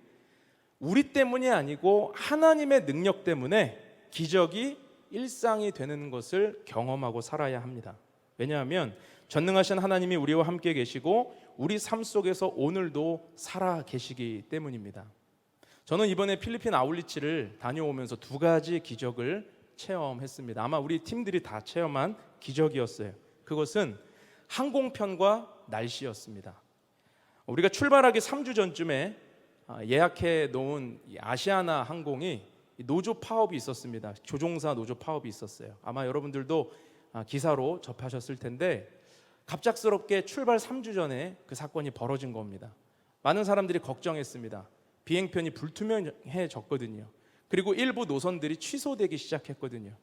우리 때문이 아니고 하나님의 능력 때문에 기적이 일상이 되는 것을 경험하고 살아야 합니다. 왜냐하면 전능하신 하나님이 우리와 함께 계시고 우리 삶 속에서 오늘도 살아 계시기 때문입니다. 저는 이번에 필리핀 아울리치를 다녀오면서 두 가지 기적을 체험했습니다. 아마 우리 팀들이 다 체험한 기적이었어요. 그것은 항공편과 날씨였습니다. 우리가 출발하기 3주 전쯤에 예약해 놓은 아시아나 항공이 노조 파업이 있었습니다. 조종사 노조 파업이 있었어요. 아마 여러분들도 기사로 접하셨을 텐데 갑작스럽게 출발 3주 전에 그 사건이 벌어진 겁니다. 많은 사람들이 걱정했습니다. 비행편이 불투명해졌거든요. 그리고 일부 노선들이 취소되기 시작했거든요.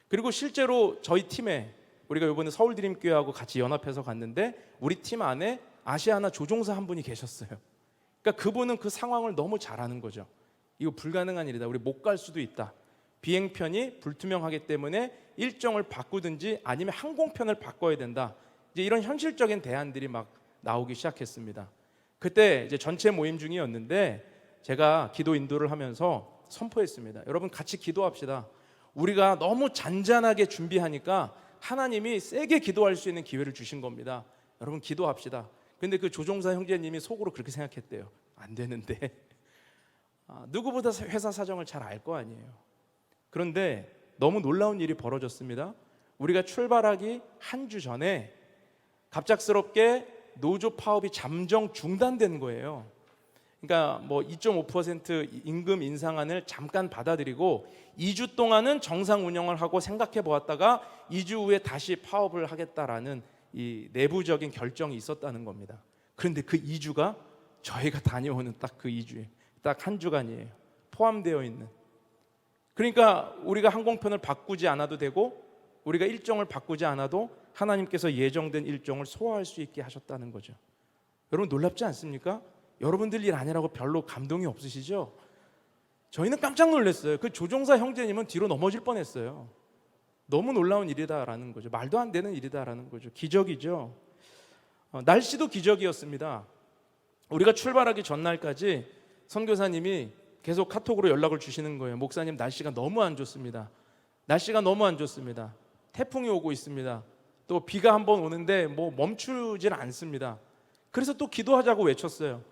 그리고 실제로 저희 팀에 우리가 이번에 서울드림교회하고 같이 연합해서 갔는데 우리 팀 안에 아시아나 조종사 한 분이 계셨어요. 그러니까 그분은 그 상황을 너무 잘 아는 거죠. 이거 불가능한 일이다. 우리 못 갈 수도 있다. 비행편이 불투명하기 때문에 일정을 바꾸든지 아니면 항공편을 바꿔야 된다. 이제 이런 현실적인 대안들이 막 나오기 시작했습니다. 그때 이제 전체 모임 중이었는데 제가 기도 인도를 하면서 선포했습니다. 여러분 같이 기도합시다. 우리가 너무 잔잔하게 준비하니까 하나님이 세게 기도할 수 있는 기회를 주신 겁니다. 여러분 기도합시다. 근데 그 조종사 형제님이 속으로 그렇게 생각했대요. 안 되는데 누구보다 회사 사정을 잘 알 거 아니에요. 그런데 너무 놀라운 일이 벌어졌습니다. 우리가 출발하기 한 주 전에 갑작스럽게 노조 파업이 잠정 중단된 거예요. 그러니까 뭐 2.5% 임금 인상안을 잠깐 받아들이고 2주 동안은 정상 운영을 하고 생각해 보았다가 2주 후에 다시 파업을 하겠다라는 이 내부적인 결정이 있었다는 겁니다. 그런데 그 2주가 저희가 다녀오는 딱 그 2주에 딱 한 주간이에요. 포함되어 있는. 그러니까 우리가 항공편을 바꾸지 않아도 되고 우리가 일정을 바꾸지 않아도 하나님께서 예정된 일정을 소화할 수 있게 하셨다는 거죠. 여러분 놀랍지 않습니까? 여러분들 일 아니라고 별로 감동이 없으시죠? 저희는 깜짝 놀랐어요. 그 조종사 형제님은 뒤로 넘어질 뻔했어요. 너무 놀라운 일이다라는 거죠. 말도 안 되는 일이다라는 거죠. 기적이죠. 날씨도 기적이었습니다. 우리가 출발하기 전날까지 선교사님이 계속 카톡으로 연락을 주시는 거예요. 목사님 날씨가 너무 안 좋습니다. 날씨가 너무 안 좋습니다. 태풍이 오고 있습니다. 또 비가 한번 오는데 뭐 멈추질 않습니다. 그래서 또 기도하자고 외쳤어요.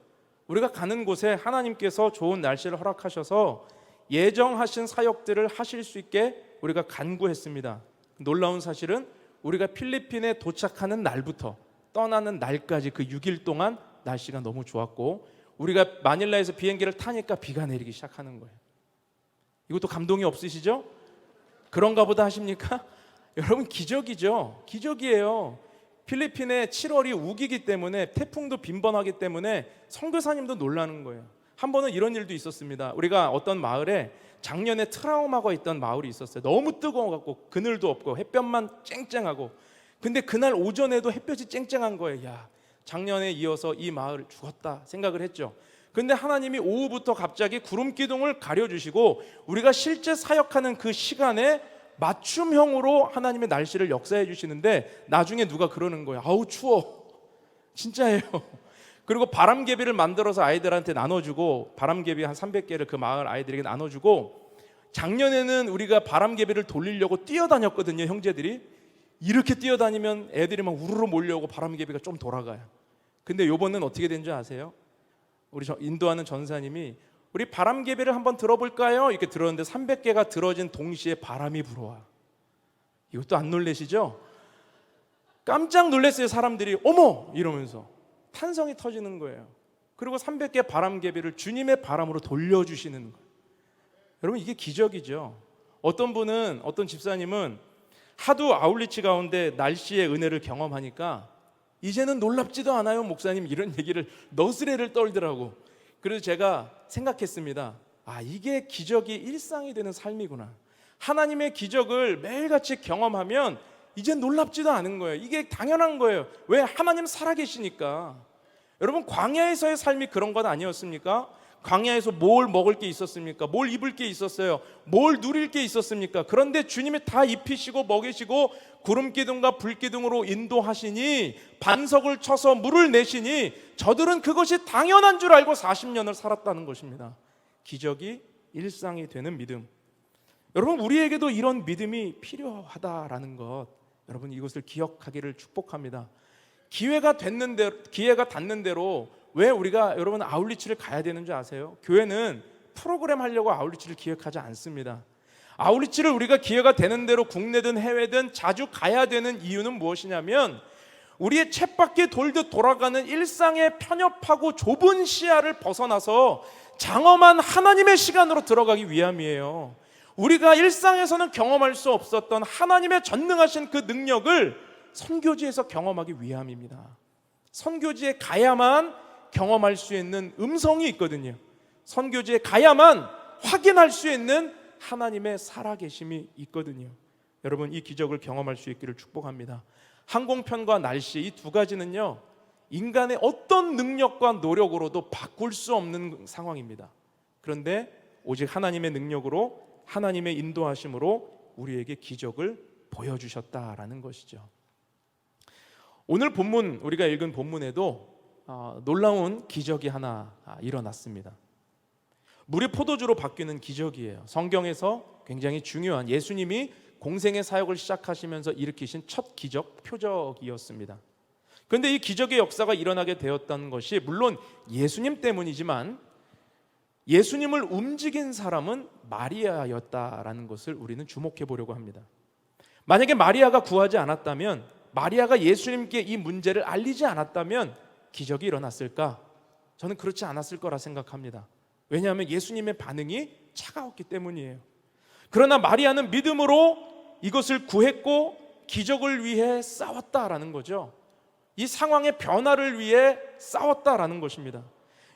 우리가 가는 곳에 하나님께서 좋은 날씨를 허락하셔서 예정하신 사역들을 하실 수 있게 우리가 간구했습니다. 놀라운 사실은 우리가 필리핀에 도착하는 날부터 떠나는 날까지 그 6일 동안 날씨가 너무 좋았고 우리가 마닐라에서 비행기를 타니까 비가 내리기 시작하는 거예요. 이것도 감동이 없으시죠? 그런가 보다 하십니까? 여러분 기적이죠. 기적이에요. 필리핀의 7월이 우기기 때문에 태풍도 빈번하기 때문에 선교사님도 놀라는 거예요. 한 번은 이런 일도 있었습니다. 우리가 어떤 마을에 작년에 트라우마가 있던 마을이 있었어요. 너무 뜨거워갖고 그늘도 없고 햇볕만 쨍쨍하고 근데 그날 오전에도 햇볕이 쨍쨍한 거예요. 야, 작년에 이어서 이 마을 죽었다 생각을 했죠. 근데 하나님이 오후부터 갑자기 구름 기둥을 가려주시고 우리가 실제 사역하는 그 시간에 맞춤형으로 하나님의 날씨를 역사해 주시는데 나중에 누가 그러는 거예요. 아우 추워. 진짜예요. 그리고 바람개비를 만들어서 아이들한테 나눠주고 바람개비 한 300개를 그 마을 아이들에게 나눠주고 작년에는 우리가 바람개비를 돌리려고 뛰어다녔거든요. 형제들이 이렇게 뛰어다니면 애들이 막 우르르 몰려오고 바람개비가 좀 돌아가요. 근데 요번은 어떻게 된 줄 아세요? 우리 인도하는 전사님이 우리 바람개비를 한번 들어볼까요? 이렇게 들었는데 300개가 들어진 동시에 바람이 불어와. 이것도 안 놀라시죠? 깜짝 놀랐어요. 사람들이 어머! 이러면서 탄성이 터지는 거예요. 그리고 300개 바람개비를 주님의 바람으로 돌려주시는 거예요. 여러분 이게 기적이죠. 어떤 집사님은 하도 아울리치 가운데 날씨의 은혜를 경험하니까 이제는 놀랍지도 않아요 목사님 이런 얘기를 너스레를 떨더라고. 그래서 제가 생각했습니다. 아 이게 기적이 일상이 되는 삶이구나. 하나님의 기적을 매일같이 경험하면 이제 놀랍지도 않은 거예요. 이게 당연한 거예요. 왜? 하나님 살아계시니까. 여러분 광야에서의 삶이 그런 것 아니었습니까? 광야에서 뭘 먹을 게 있었습니까? 뭘 입을 게 있었어요? 뭘 누릴 게 있었습니까? 그런데 주님이 다 입히시고 먹이시고 구름기둥과 불기둥으로 인도하시니 반석을 쳐서 물을 내시니 저들은 그것이 당연한 줄 알고 40년을 살았다는 것입니다. 기적이 일상이 되는 믿음. 여러분 우리에게도 이런 믿음이 필요하다라는 것, 여러분 이것을 기억하기를 축복합니다. 기회가 닿는 대로 왜 우리가 여러분 아울리치를 가야 되는 줄 아세요? 교회는 프로그램 하려고 아울리치를 기획하지 않습니다. 아울리치를 우리가 기회가 되는 대로 국내든 해외든 자주 가야 되는 이유는 무엇이냐면 우리의 쳇바퀴 돌듯 돌아가는 일상의 편협하고 좁은 시야를 벗어나서 장엄한 하나님의 시간으로 들어가기 위함이에요. 우리가 일상에서는 경험할 수 없었던 하나님의 전능하신 그 능력을 선교지에서 경험하기 위함입니다. 선교지에 가야만 경험할 수 있는 음성이 있거든요. 선교지에 가야만 확인할 수 있는 하나님의 살아계심이 있거든요. 여러분, 이 기적을 경험할 수 있기를 축복합니다. 항공편과 날씨, 이 두 가지는요, 인간의 어떤 능력과 노력으로도 바꿀 수 없는 상황입니다. 그런데 오직 하나님의 능력으로, 하나님의 인도하심으로 우리에게 기적을 보여주셨다라는 것이죠. 오늘 본문, 우리가 읽은 본문에도 놀라운 기적이 하나 일어났습니다. 물이 포도주로 바뀌는 기적이에요. 성경에서 굉장히 중요한, 예수님이 공생의 사역을 시작하시면서 일으키신 첫 기적, 표적이었습니다. 그런데 이 기적의 역사가 일어나게 되었다는 것이 물론 예수님 때문이지만 예수님을 움직인 사람은 마리아였다라는 것을 우리는 주목해 보려고 합니다. 만약에 마리아가 구하지 않았다면, 마리아가 예수님께 이 문제를 알리지 않았다면 기적이 일어났을까? 저는 그렇지 않았을 거라 생각합니다. 왜냐하면 예수님의 반응이 차가웠기 때문이에요. 그러나 마리아는 믿음으로 이것을 구했고 기적을 위해 싸웠다라는 거죠. 이 상황의 변화를 위해 싸웠다라는 것입니다.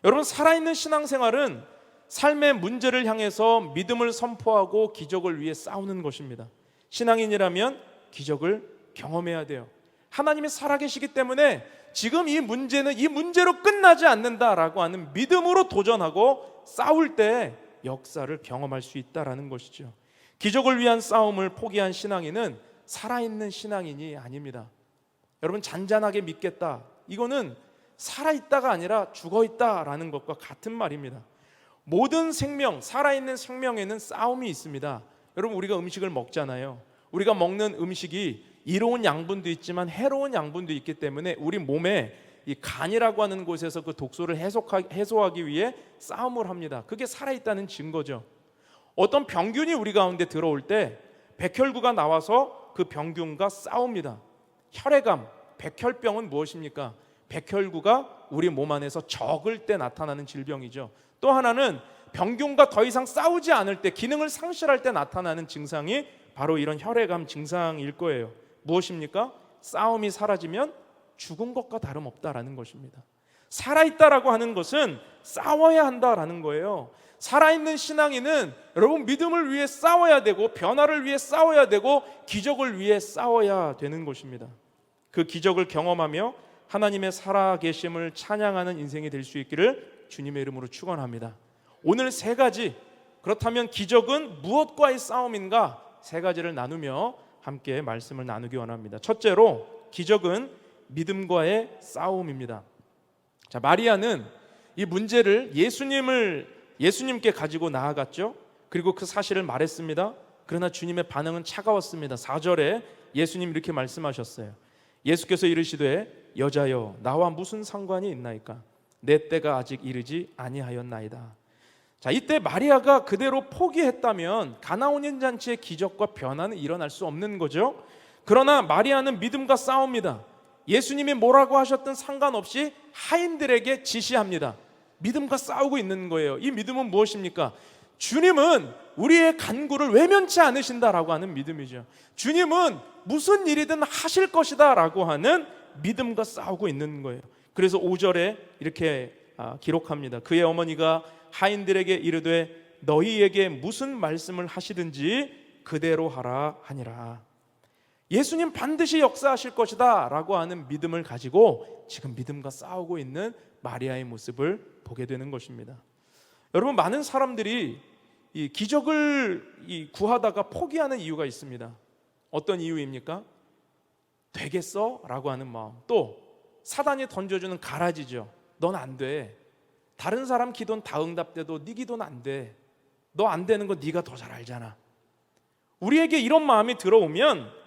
여러분, 살아있는 신앙생활은 삶의 문제를 향해서 믿음을 선포하고 기적을 위해 싸우는 것입니다. 신앙인이라면 기적을 경험해야 돼요. 하나님이 살아계시기 때문에 지금 이 문제는 이 문제로 끝나지 않는다라고 하는 믿음으로 도전하고 싸울 때 역사를 경험할 수 있다라는 것이죠. 기적을 위한 싸움을 포기한 신앙인은 살아있는 신앙인이 아닙니다. 여러분, 잔잔하게 믿겠다, 이거는 살아있다가 아니라 죽어있다라는 것과 같은 말입니다. 모든 생명, 살아있는 생명에는 싸움이 있습니다. 여러분, 우리가 음식을 먹잖아요. 우리가 먹는 음식이 이로운 양분도 있지만 해로운 양분도 있기 때문에 우리 몸에 이 간이라고 하는 곳에서 그 독소를 해소하기 위해 싸움을 합니다. 그게 살아있다는 증거죠. 어떤 병균이 우리 가운데 들어올 때 백혈구가 나와서 그 병균과 싸웁니다. 혈액암, 백혈병은 무엇입니까? 백혈구가 우리 몸 안에서 적을 때 나타나는 질병이죠. 또 하나는 병균과 더 이상 싸우지 않을 때, 기능을 상실할 때 나타나는 증상이 바로 이런 혈액암 증상일 거예요. 무엇입니까? 싸움이 사라지면 죽은 것과 다름없다라는 것입니다. 살아있다라고 하는 것은 싸워야 한다라는 거예요. 살아있는 신앙인은 여러분, 믿음을 위해 싸워야 되고 변화를 위해 싸워야 되고 기적을 위해 싸워야 되는 것입니다. 그 기적을 경험하며 하나님의 살아계심을 찬양하는 인생이 될 수 있기를 주님의 이름으로 축원합니다. 오늘 세 가지, 그렇다면 기적은 무엇과의 싸움인가? 세 가지를 나누며 함께 말씀을 나누기 원합니다. 첫째로, 기적은 믿음과의 싸움입니다. 자, 마리아는 이 문제를 예수님께 가지고 나아갔죠. 그리고 그 사실을 말했습니다. 그러나 주님의 반응은 차가웠습니다. 4절에 예수님 이렇게 말씀하셨어요. 예수께서 이르시되 여자여, 나와 무슨 상관이 있나이까? 내 때가 아직 이르지 아니하였나이다. 자, 이때 마리아가 그대로 포기했다면 가나온 잔치의 기적과 변화는 일어날 수 없는 거죠. 그러나 마리아는 믿음과 싸웁니다. 예수님이 뭐라고 하셨든 상관없이 하인들에게 지시합니다. 믿음과 싸우고 있는 거예요. 이 믿음은 무엇입니까? 주님은 우리의 간구를 외면치 않으신다라고 하는 믿음이죠. 주님은 무슨 일이든 하실 것이다 라고 하는 믿음과 싸우고 있는 거예요. 그래서 5절에 이렇게 기록합니다. 그의 어머니가 하인들에게 이르되 너희에게 무슨 말씀을 하시든지 그대로 하라 하니라. 예수님 반드시 역사하실 것이다 라고 하는 믿음을 가지고 지금 믿음과 싸우고 있는 마리아의 모습을 보게 되는 것입니다. 여러분, 많은 사람들이 이 기적을 구하다가 포기하는 이유가 있습니다. 어떤 이유입니까? 되겠어? 라고 하는 마음. 또 사단이 던져주는 가라지죠. 넌 안 돼. 다른 사람 기도는 다 응답돼도 네 기도는 안 돼. 너 안 되는 거 네가 더 잘 알잖아. 우리에게 이런 마음이 들어오면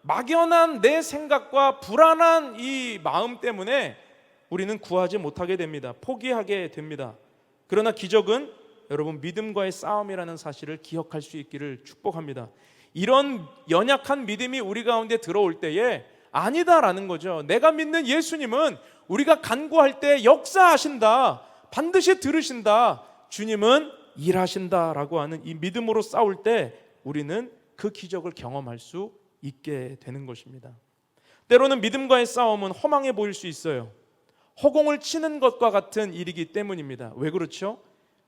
막연한 내 생각과 불안한 이 마음 때문에 우리는 구하지 못하게 됩니다. 포기하게 됩니다. 그러나 기적은 여러분 믿음과의 싸움이라는 사실을 기억할 수 있기를 축복합니다. 이런 연약한 믿음이 우리 가운데 들어올 때에 아니다라는 거죠. 내가 믿는 예수님은 우리가 간구할 때 역사하신다, 반드시 들으신다, 주님은 일하신다라고 하는 이 믿음으로 싸울 때 우리는 그 기적을 경험할 수 있게 되는 것입니다. 때로는 믿음과의 싸움은 허망해 보일 수 있어요. 허공을 치는 것과 같은 일이기 때문입니다. 왜 그렇죠?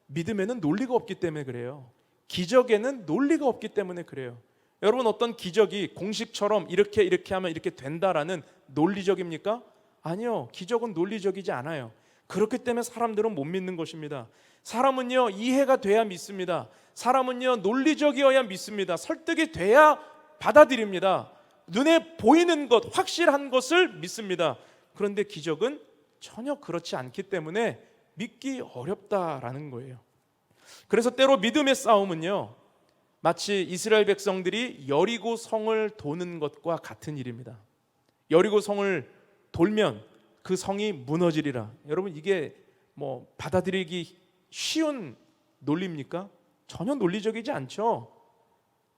믿음에는 논리가 없기 때문에 그래요. 기적에는 논리가 없기 때문에 그래요. 여러분, 어떤 기적이 공식처럼 이렇게 하면 이렇게 된다라는 논리적입니까? 아니요. 기적은 논리적이지 않아요. 그렇기 때문에 사람들은 못 믿는 것입니다. 사람은요, 이해가 돼야 믿습니다. 사람은요, 논리적이어야 믿습니다. 설득이 돼야 받아들입니다. 눈에 보이는 것, 확실한 것을 믿습니다. 그런데 기적은 전혀 그렇지 않기 때문에 믿기 어렵다라는 거예요. 그래서 때로 믿음의 싸움은요, 마치 이스라엘 백성들이 여리고 성을 도는 것과 같은 일입니다. 여리고 성을 돌면 그 성이 무너지리라. 여러분, 이게 뭐 받아들이기 쉬운 논리입니까? 전혀 논리적이지 않죠.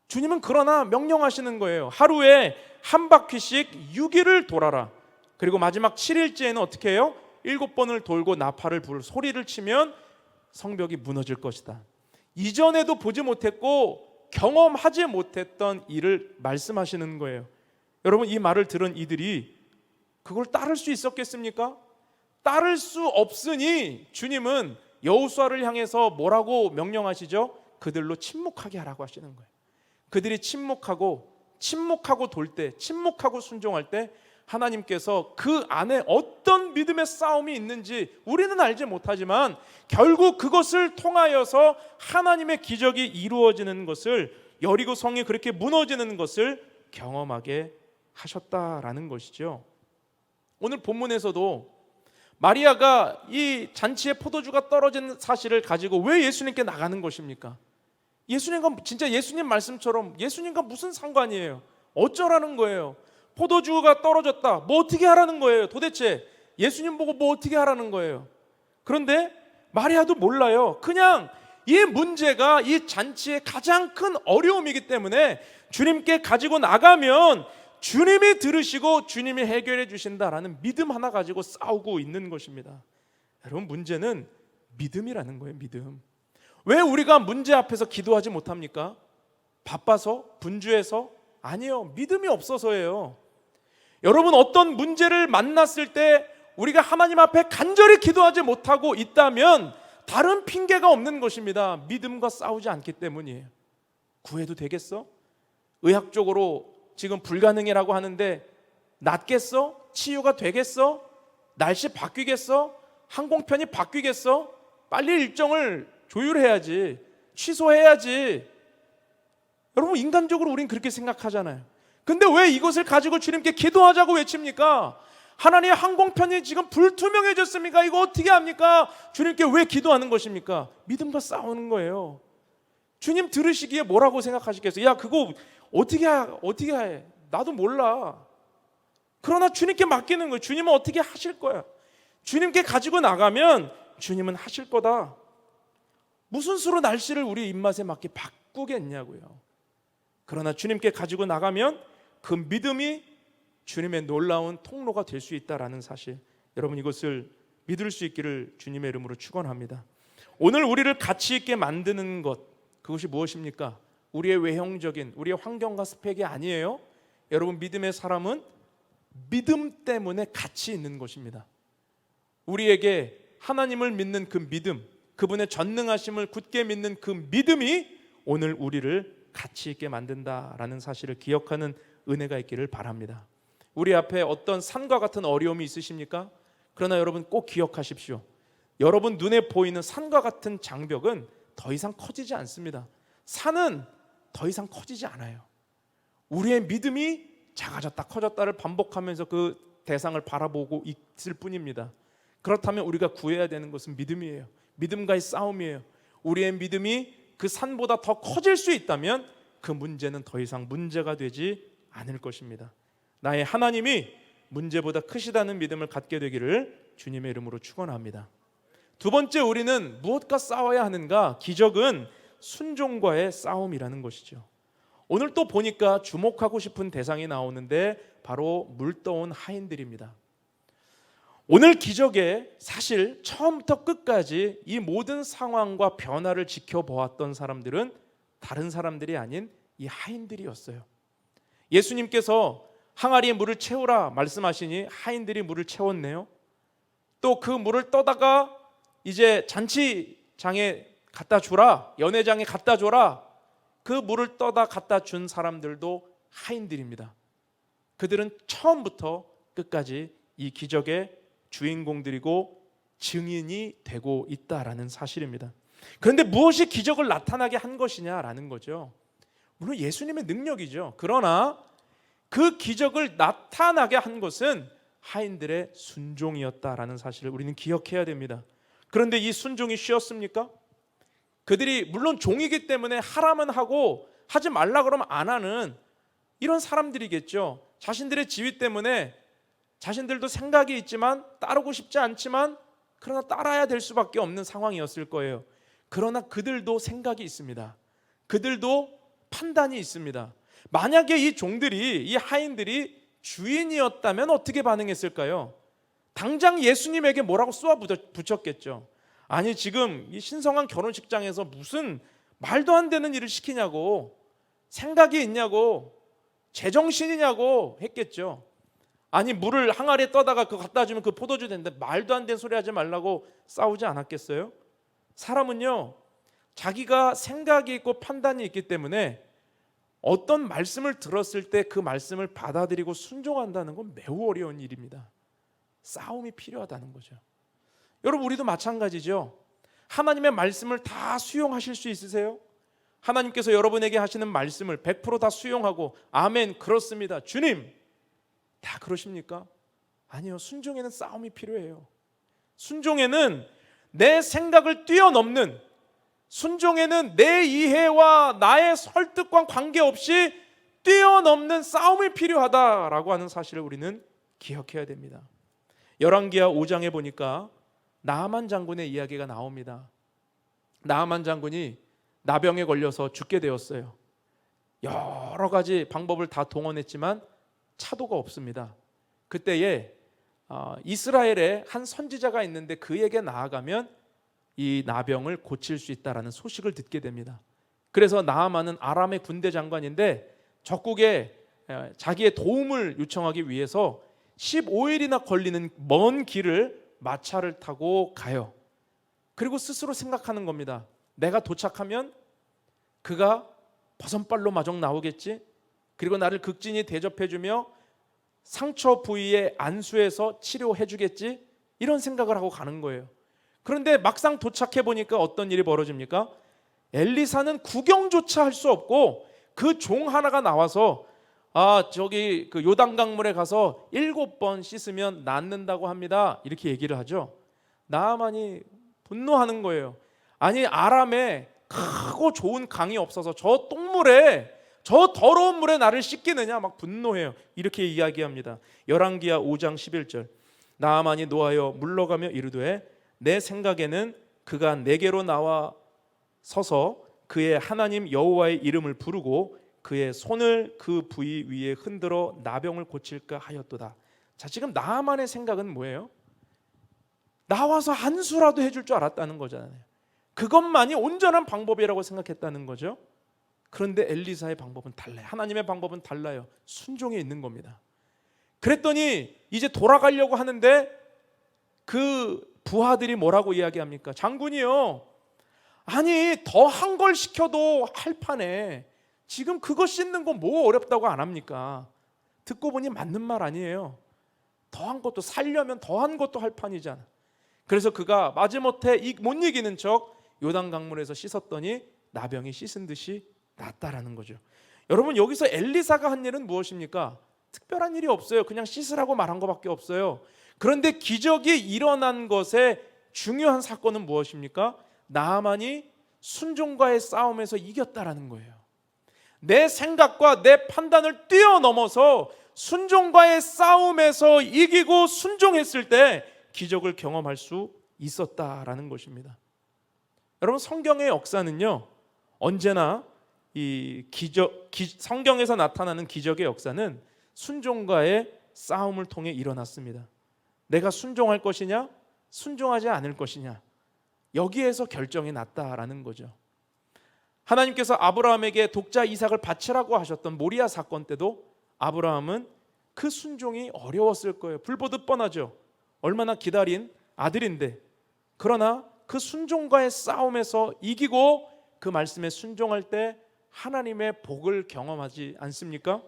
주님은 그러나 명령하시는 거예요. 하루에 한 바퀴씩 6일을 돌아라. 그리고 마지막 7일째에는 어떻게 해요? 7번을 돌고 나팔을 불 소리를 치면 성벽이 무너질 것이다. 이전에도 보지 못했고 경험하지 못했던 일을 말씀하시는 거예요. 여러분, 이 말을 들은 이들이 그걸 따를 수 있었겠습니까? 따를 수 없으니 주님은 여호수아를 향해서 뭐라고 명령하시죠? 그들로 침묵하게 하라고 하시는 거예요. 그들이 침묵하고 돌 때, 침묵하고 순종할 때 하나님께서 그 안에 어떤 믿음의 싸움이 있는지 우리는 알지 못하지만 결국 그것을 통하여서 하나님의 기적이 이루어지는 것을, 여리고 성이 그렇게 무너지는 것을 경험하게 하셨다라는 것이죠. 오늘 본문에서도 마리아가 이 잔치에 포도주가 떨어진 사실을 가지고 왜 예수님께 나가는 것입니까? 예수님과, 진짜 예수님 말씀처럼 예수님과 무슨 상관이에요? 어쩌라는 거예요? 포도주가 떨어졌다. 뭐 어떻게 하라는 거예요? 도대체 예수님 보고 뭐 어떻게 하라는 거예요? 그런데 마리아도 몰라요. 그냥 이 문제가 이 잔치의 가장 큰 어려움이기 때문에 주님께 가지고 나가면 주님이 들으시고 주님이 해결해 주신다라는 믿음 하나 가지고 싸우고 있는 것입니다. 여러분, 문제는 믿음이라는 거예요. 믿음. 왜 우리가 문제 앞에서 기도하지 못합니까? 바빠서? 분주해서? 아니요, 믿음이 없어서예요. 여러분, 어떤 문제를 만났을 때 우리가 하나님 앞에 간절히 기도하지 못하고 있다면 다른 핑계가 없는 것입니다. 믿음과 싸우지 않기 때문이에요. 구해도 되겠어? 의학적으로 지금 불가능이라고 하는데 낫겠어? 치유가 되겠어? 날씨 바뀌겠어? 항공편이 바뀌겠어? 빨리 일정을 조율해야지, 취소해야지. 여러분, 인간적으로 우린 그렇게 생각하잖아요. 근데 왜 이것을 가지고 주님께 기도하자고 외칩니까? 하나님, 항공편이 지금 불투명해졌습니까? 이거 어떻게 합니까? 주님께 왜 기도하는 것입니까? 믿음과 싸우는 거예요. 주님 들으시기에 뭐라고 생각하시겠어요? 야, 그거 어떻게 해? 나도 몰라. 그러나 주님께 맡기는 거예요. 주님은 어떻게 하실 거야. 주님께 가지고 나가면 주님은 하실 거다. 무슨 수로 날씨를 우리 입맛에 맞게 바꾸겠냐고요. 그러나 주님께 가지고 나가면 그 믿음이 주님의 놀라운 통로가 될 수 있다라는 사실, 여러분, 이것을 믿을 수 있기를 주님의 이름으로 축원합니다. 오늘 우리를 가치 있게 만드는 것, 그것이 무엇입니까? 우리의 외형적인, 우리의 환경과 스펙이 아니에요. 여러분, 믿음의 사람은 믿음 때문에 가치 있는 것입니다. 우리에게 하나님을 믿는 그 믿음, 그분의 전능하심을 굳게 믿는 그 믿음이 오늘 우리를 가치 있게 만든다라는 사실을 기억하는 은혜가 있기를 바랍니다. 우리 앞에 어떤 산과 같은 어려움이 있으십니까? 그러나 여러분, 꼭 기억하십시오. 여러분 눈에 보이는 산과 같은 장벽은 더 이상 커지지 않습니다. 산은 더 이상 커지지 않아요. 우리의 믿음이 작아졌다 커졌다를 반복하면서 그 대상을 바라보고 있을 뿐입니다. 그렇다면 우리가 구해야 되는 것은 믿음이에요. 믿음과의 싸움이에요. 우리의 믿음이 그 산보다 더 커질 수 있다면 그 문제는 더 이상 문제가 되지 않을 것입니다. 나의 하나님이 문제보다 크시다는 믿음을 갖게 되기를 주님의 이름으로 축원합니다. 두 번째, 우리는 무엇과 싸워야 하는가? 기적은 순종과의 싸움이라는 것이죠. 오늘 또 보니까 주목하고 싶은 대상이 나오는데 바로 물떠온 하인들입니다. 오늘 기적에 사실 처음부터 끝까지 이 모든 상황과 변화를 지켜보았던 사람들은 다른 사람들이 아닌 이 하인들이었어요. 예수님께서 항아리에 물을 채우라 말씀하시니 하인들이 물을 채웠네요. 또 그 물을 떠다가 이제 잔치장에 갖다 주라, 연회장에 갖다 줘라, 그 물을 떠다 갖다 준 사람들도 하인들입니다. 그들은 처음부터 끝까지 이 기적의 주인공들이고 증인이 되고 있다라는 사실입니다. 그런데 무엇이 기적을 나타나게 한 것이냐라는 거죠. 물론 예수님의 능력이죠. 그러나 그 기적을 나타나게 한 것은 하인들의 순종이었다라는 사실을 우리는 기억해야 됩니다. 그런데 이 순종이 쉬웠습니까? 그들이 물론 종이기 때문에 하라면 하고 하지 말라 그러면 안 하는 이런 사람들이겠죠. 자신들의 지위 때문에 자신들도 생각이 있지만 따르고 싶지 않지만 그러나 따라야 될 수밖에 없는 상황이었을 거예요. 그러나 그들도 생각이 있습니다. 그들도 판단이 있습니다. 만약에 이 종들이, 이 하인들이 주인이었다면 어떻게 반응했을까요? 당장 예수님에게 뭐라고 쏘아 붙였겠죠. 아니 지금 이 신성한 결혼식장에서 무슨 말도 안 되는 일을 시키냐고, 생각이 있냐고, 제정신이냐고 했겠죠. 아니 물을 항아리에 떠다가 그거 갖다 주면 그 포도주 되는데 말도 안 되는 소리 하지 말라고 싸우지 않았겠어요? 사람은요 자기가 생각이 있고 판단이 있기 때문에 어떤 말씀을 들었을 때 그 말씀을 받아들이고 순종한다는 건 매우 어려운 일입니다. 싸움이 필요하다는 거죠. 여러분 우리도 마찬가지죠. 하나님의 말씀을 다 수용하실 수 있으세요? 하나님께서 여러분에게 하시는 말씀을 100% 다 수용하고 아멘 그렇습니다 주님 다 그러십니까? 아니요. 순종에는 싸움이 필요해요. 순종에는 내 생각을 뛰어넘는, 순종에는 내 이해와 나의 설득과 관계없이 뛰어넘는 싸움이 필요하다라고 하는 사실을 우리는 기억해야 됩니다. 열왕기하 5장에 보니까 나아만 장군의 이야기가 나옵니다. 나아만 장군이 나병에 걸려서 죽게 되었어요. 여러 가지 방법을 다 동원했지만 차도가 없습니다. 그때에 이스라엘에 한 선지자가 있는데 그에게 나아가면 이 나병을 고칠 수 있다라는 소식을 듣게 됩니다. 그래서 나아만은 아람의 군대 장관인데 적국에 자기의 도움을 요청하기 위해서 15일이나 걸리는 먼 길을 마차를 타고 가요. 그리고 스스로 생각하는 겁니다. 내가 도착하면 그가 버선발로 마중 나오겠지? 그리고 나를 극진히 대접해주며 상처 부위에 안수해서 치료해주겠지? 이런 생각을 하고 가는 거예요. 그런데 막상 도착해 보니까 어떤 일이 벌어집니까? 엘리사는 구경조차 할 수 없고 그 종 하나가 나와서 저기 그 요단강물에 가서 7번 씻으면 낫는다고 합니다. 이렇게 얘기를 하죠. 나아만이 분노하는 거예요. 아니 아람에 크고 좋은 강이 없어서 저 똥물에 저 더러운 물에 나를 씻기느냐 막 분노해요. 이렇게 이야기합니다. 열왕기하 5장 11절 나아만이 노하여 물러가며 이르되 내 생각에는 그가 내게로 나와 서서 그의 하나님 여호와의 이름을 부르고 그의 손을 그 부위 위에 흔들어 나병을 고칠까 하였도다. 자 지금 나아만의 생각은 뭐예요? 나와서 한 수라도 해줄 줄 알았다는 거잖아요. 그것만이 온전한 방법이라고 생각했다는 거죠. 그런데 엘리사의 방법은 달라요. 하나님의 방법은 달라요. 순종에 있는 겁니다. 그랬더니 이제 돌아가려고 하는데 그 부하들이 뭐라고 이야기합니까? 장군이요, 아니 더 한 걸 시켜도 할 판에 지금 그거 씻는 거 뭐 어렵다고 안 합니까? 듣고 보니 맞는 말 아니에요. 더한 것도 살려면 더한 것도 할 판이잖아. 그래서 그가 마지못해 못 이기는 척 요단 강물에서 씻었더니 나병이 씻은 듯이 낫다라는 거죠. 여러분 여기서 엘리사가 한 일은 무엇입니까? 특별한 일이 없어요. 그냥 씻으라고 말한 것밖에 없어요. 그런데 기적이 일어난 것의 중요한 사건은 무엇입니까? 나아만이 순종과의 싸움에서 이겼다라는 거예요. 내 생각과 내 판단을 뛰어넘어서 순종과의 싸움에서 이기고 순종했을 때 기적을 경험할 수 있었다라는 것입니다. 여러분, 성경의 역사는요, 언제나 이 성경에서 나타나는 기적의 역사는 순종과의 싸움을 통해 일어났습니다. 내가 순종할 것이냐, 순종하지 않을 것이냐, 여기에서 결정이 났다라는 거죠. 하나님께서 아브라함에게 독자 이삭을 바치라고 하셨던 모리아 사건 때도 아브라함은 그 순종이 어려웠을 거예요. 불보듯 뻔하죠. 얼마나 기다린 아들인데. 그러나 그 순종과의 싸움에서 이기고 그 말씀에 순종할 때 하나님의 복을 경험하지 않습니까?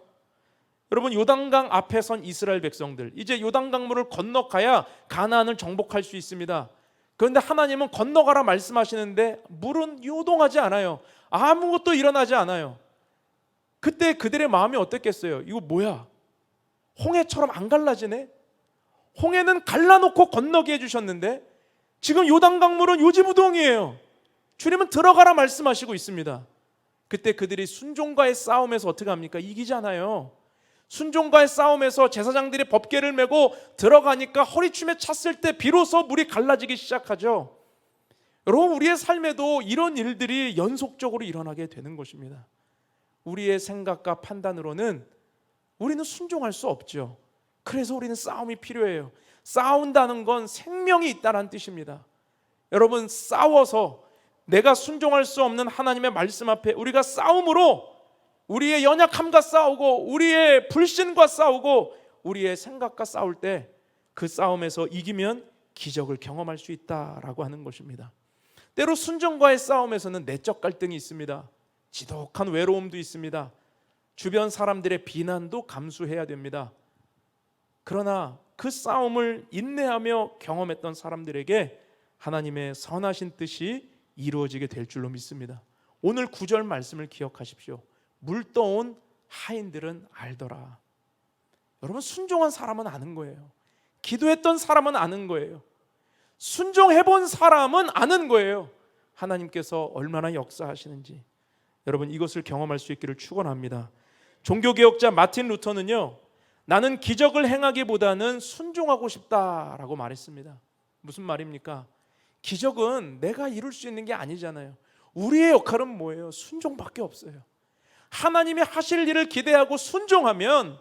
여러분, 요단강 앞에 선 이스라엘 백성들, 이제 요단강물을 건너가야 가나안을 정복할 수 있습니다. 그런데 하나님은 건너가라 말씀하시는데 물은 요동하지 않아요. 아무것도 일어나지 않아요. 그때 그들의 마음이 어땠겠어요? 이거 뭐야? 홍해처럼 안 갈라지네? 홍해는 갈라놓고 건너게 해주셨는데 지금 요단강물은 요지부동이에요. 주님은 들어가라 말씀하시고 있습니다. 그때 그들이 순종과의 싸움에서 어떻게 합니까? 이기잖아요. 순종과의 싸움에서 제사장들이 법궤를 메고 들어가니까 허리춤에 찼을 때 비로소 물이 갈라지기 시작하죠. 여러분, 우리의 삶에도 이런 일들이 연속적으로 일어나게 되는 것입니다. 우리의 생각과 판단으로는 우리는 순종할 수 없죠. 그래서 우리는 싸움이 필요해요. 싸운다는 건 생명이 있다는 뜻입니다. 여러분, 싸워서 내가 순종할 수 없는 하나님의 말씀 앞에 우리가 싸움으로 우리의 연약함과 싸우고 우리의 불신과 싸우고 우리의 생각과 싸울 때 그 싸움에서 이기면 기적을 경험할 수 있다라고 하는 것입니다. 때로 순종과의 싸움에서는 내적 갈등이 있습니다. 지독한 외로움도 있습니다. 주변 사람들의 비난도 감수해야 됩니다. 그러나 그 싸움을 인내하며 경험했던 사람들에게 하나님의 선하신 뜻이 이루어지게 될 줄로 믿습니다. 오늘 9절 말씀을 기억하십시오. 물떠온 하인들은 알더라. 여러분, 순종한 사람은 아는 거예요. 기도했던 사람은 아는 거예요. 순종해본 사람은 아는 거예요. 하나님께서 얼마나 역사하시는지. 여러분, 이것을 경험할 수 있기를 축원합니다. 종교개혁자 마틴 루터는요, 나는 기적을 행하기보다는 순종하고 싶다라고 말했습니다. 무슨 말입니까? 기적은 내가 이룰 수 있는 게 아니잖아요. 우리의 역할은 뭐예요? 순종밖에 없어요. 하나님이 하실 일을 기대하고 순종하면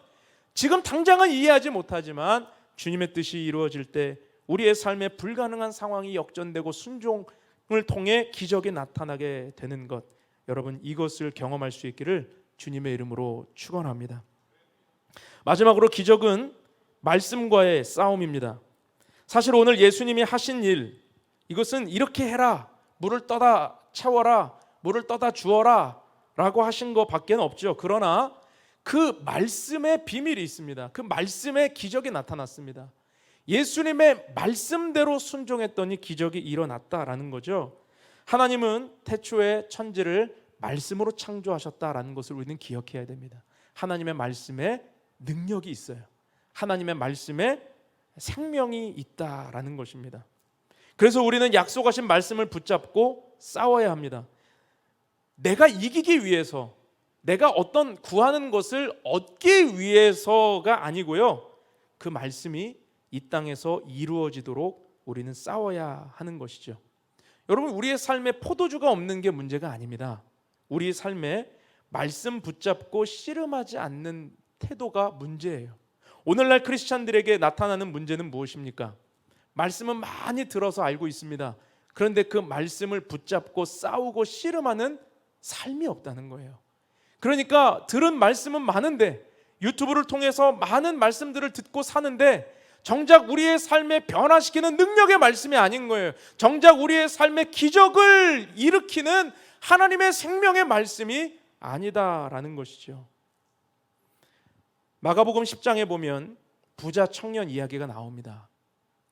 지금 당장은 이해하지 못하지만 주님의 뜻이 이루어질 때 우리의 삶에 불가능한 상황이 역전되고 순종을 통해 기적이 나타나게 되는 것, 여러분, 이것을 경험할 수 있기를 주님의 이름으로 축원합니다. 마지막으로 기적은 말씀과의 싸움입니다. 사실 오늘 예수님이 하신 일, 이것은 이렇게 해라, 물을 떠다 채워라, 물을 떠다 주어라 라고 하신 것밖에 없죠. 그러나 그 말씀의 비밀이 있습니다. 그 말씀의 기적이 나타났습니다. 예수님의 말씀대로 순종했더니 기적이 일어났다라는 거죠. 하나님은 태초에 천지를 말씀으로 창조하셨다라는 것을 우리는 기억해야 됩니다. 하나님의 말씀에 능력이 있어요. 하나님의 말씀에 생명이 있다라는 것입니다. 그래서 우리는 약속하신 말씀을 붙잡고 싸워야 합니다. 내가 이기기 위해서, 내가 어떤 구하는 것을 얻기 위해서가 아니고요, 그 말씀이 이 땅에서 이루어지도록 우리는 싸워야 하는 것이죠. 여러분, 우리의 삶에 포도주가 없는 게 문제가 아닙니다. 우리의 삶에 말씀 붙잡고 씨름하지 않는 태도가 문제예요. 오늘날 크리스찬들에게 나타나는 문제는 무엇입니까? 말씀은 많이 들어서 알고 있습니다. 그런데 그 말씀을 붙잡고 싸우고 씨름하는 삶이 없다는 거예요. 그러니까 들은 말씀은 많은데, 유튜브를 통해서 많은 말씀들을 듣고 사는데 정작 우리의 삶에 변화시키는 능력의 말씀이 아닌 거예요. 정작 우리의 삶에 기적을 일으키는 하나님의 생명의 말씀이 아니다라는 것이죠. 마가복음 10장에 보면 부자 청년 이야기가 나옵니다.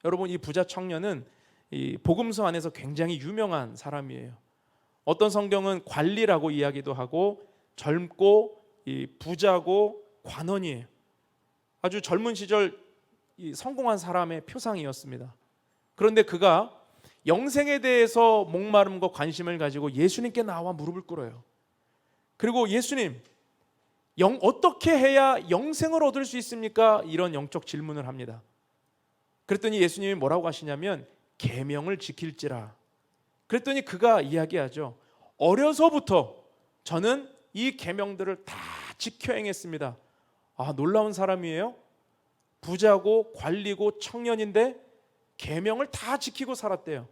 여러분, 이 부자 청년은 이 복음서 안에서 굉장히 유명한 사람이에요. 어떤 성경은 관리라고 이야기도 하고 젊고 이 부자고 관원이에요. 아주 젊은 시절 이 성공한 사람의 표상이었습니다. 그런데 그가 영생에 대해서 목마름과 관심을 가지고 예수님께 나와 무릎을 꿇어요. 그리고 예수님, 어떻게 해야 영생을 얻을 수 있습니까? 이런 영적 질문을 합니다. 그랬더니 예수님이 뭐라고 하시냐면 계명을 지킬지라. 그랬더니 그가 이야기하죠. 어려서부터 저는 이 계명들을 다 지켜 행했습니다. 아, 놀라운 사람이에요. 부자고 관리고 청년인데 계명을 다 지키고 살았대요.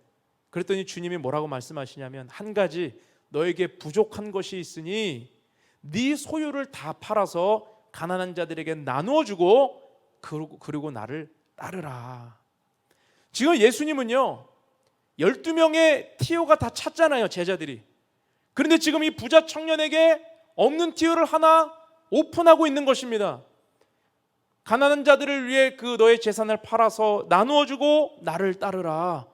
그랬더니 주님이 뭐라고 말씀하시냐면, 한 가지 너에게 부족한 것이 있으니 네 소유를 다 팔아서 가난한 자들에게 나누어 주고 그리고 나를 따르라. 지금 예수님은요 12명의 티오가 다 찼잖아요, 제자들이. 그런데 지금 이 부자 청년에게 없는 티오를 하나 오픈하고 있는 것입니다. 가난한 자들을 위해 그 너의 재산을 팔아서 나누어 주고 나를 따르라.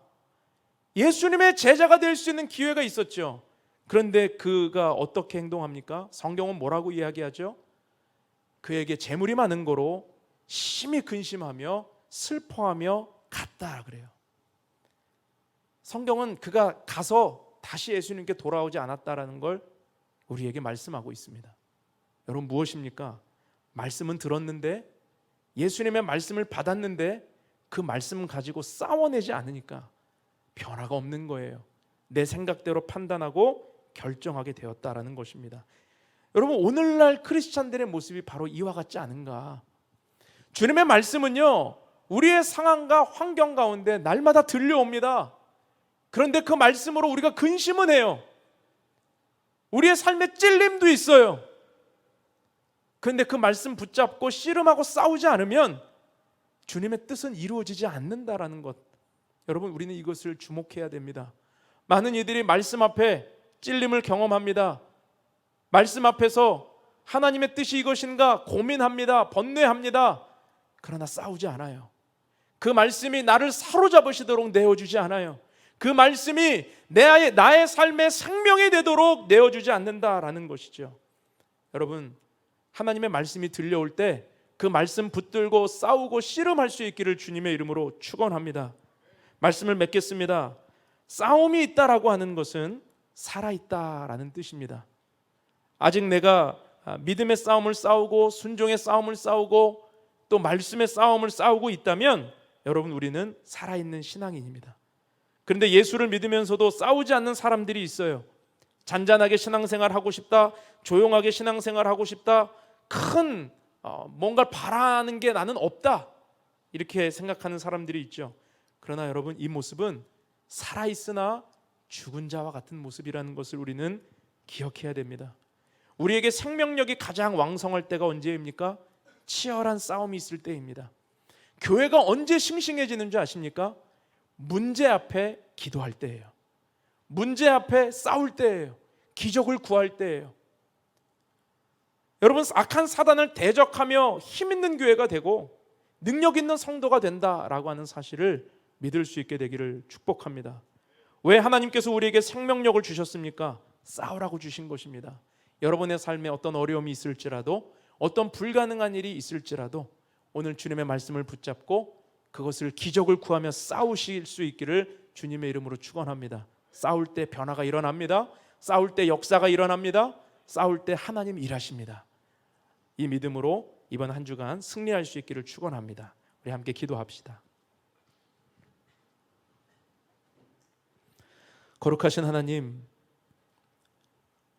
예수님의 제자가 될 수 있는 기회가 있었죠. 그런데 그가 어떻게 행동합니까? 성경은 뭐라고 이야기하죠? 그에게 재물이 많은 거로 심히 근심하며 슬퍼하며 갔다 그래요. 성경은 그가 가서 다시 예수님께 돌아오지 않았다라는 걸 우리에게 말씀하고 있습니다. 여러분, 무엇입니까? 말씀은 들었는데, 예수님의 말씀을 받았는데 그 말씀을 가지고 싸워내지 않으니까 변화가 없는 거예요. 내 생각대로 판단하고 결정하게 되었다라는 것입니다. 여러분, 오늘날 크리스찬들의 모습이 바로 이와 같지 않은가? 주님의 말씀은요 우리의 상황과 환경 가운데 날마다 들려옵니다. 그런데 그 말씀으로 우리가 근심은 해요. 우리의 삶에 찔림도 있어요. 그런데 그 말씀 붙잡고 씨름하고 싸우지 않으면 주님의 뜻은 이루어지지 않는다라는 것, 여러분, 우리는 이것을 주목해야 됩니다. 많은 이들이 말씀 앞에 찔림을 경험합니다. 말씀 앞에서 하나님의 뜻이 이것인가 고민합니다. 번뇌합니다. 그러나 싸우지 않아요. 그 말씀이 나를 사로잡으시도록 내어주지 않아요. 그 말씀이 나의 삶의 생명이 되도록 내어주지 않는다라는 것이죠. 여러분, 하나님의 말씀이 들려올 때 그 말씀 붙들고 싸우고 씨름할 수 있기를 주님의 이름으로 축원합니다. 말씀을 맺겠습니다. 싸움이 있다라고 하는 것은 살아있다라는 뜻입니다. 아직 내가 믿음의 싸움을 싸우고 순종의 싸움을 싸우고 또 말씀의 싸움을 싸우고 있다면 여러분, 우리는 살아있는 신앙인입니다. 그런데 예수를 믿으면서도 싸우지 않는 사람들이 있어요. 잔잔하게 신앙생활 하고 싶다, 조용하게 신앙생활 하고 싶다, 큰 뭔가를 바라는 게 나는 없다, 이렇게 생각하는 사람들이 있죠. 그러나 여러분, 이 모습은 살아있으나 죽은 자와 같은 모습이라는 것을 우리는 기억해야 됩니다. 우리에게 생명력이 가장 왕성할 때가 언제입니까? 치열한 싸움이 있을 때입니다. 교회가 언제 싱싱해지는 줄 아십니까? 문제 앞에 기도할 때예요. 문제 앞에 싸울 때예요. 기적을 구할 때예요. 여러분, 악한 사단을 대적하며 힘 있는 교회가 되고 능력 있는 성도가 된다라고 하는 사실을 믿을 수 있게 되기를 축복합니다. 왜 하나님께서 우리에게 생명력을 주셨습니까? 싸우라고 주신 것입니다. 여러분의 삶에 어떤 어려움이 있을지라도, 어떤 불가능한 일이 있을지라도 오늘 주님의 말씀을 붙잡고 그것을 기적을 구하며 싸우실 수 있기를 주님의 이름으로 축원합니다. 싸울 때 변화가 일어납니다. 싸울 때 역사가 일어납니다. 싸울 때 하나님 일하십니다. 이 믿음으로 이번 한 주간 승리할 수 있기를 축원합니다. 우리 함께 기도합시다. 거룩하신 하나님,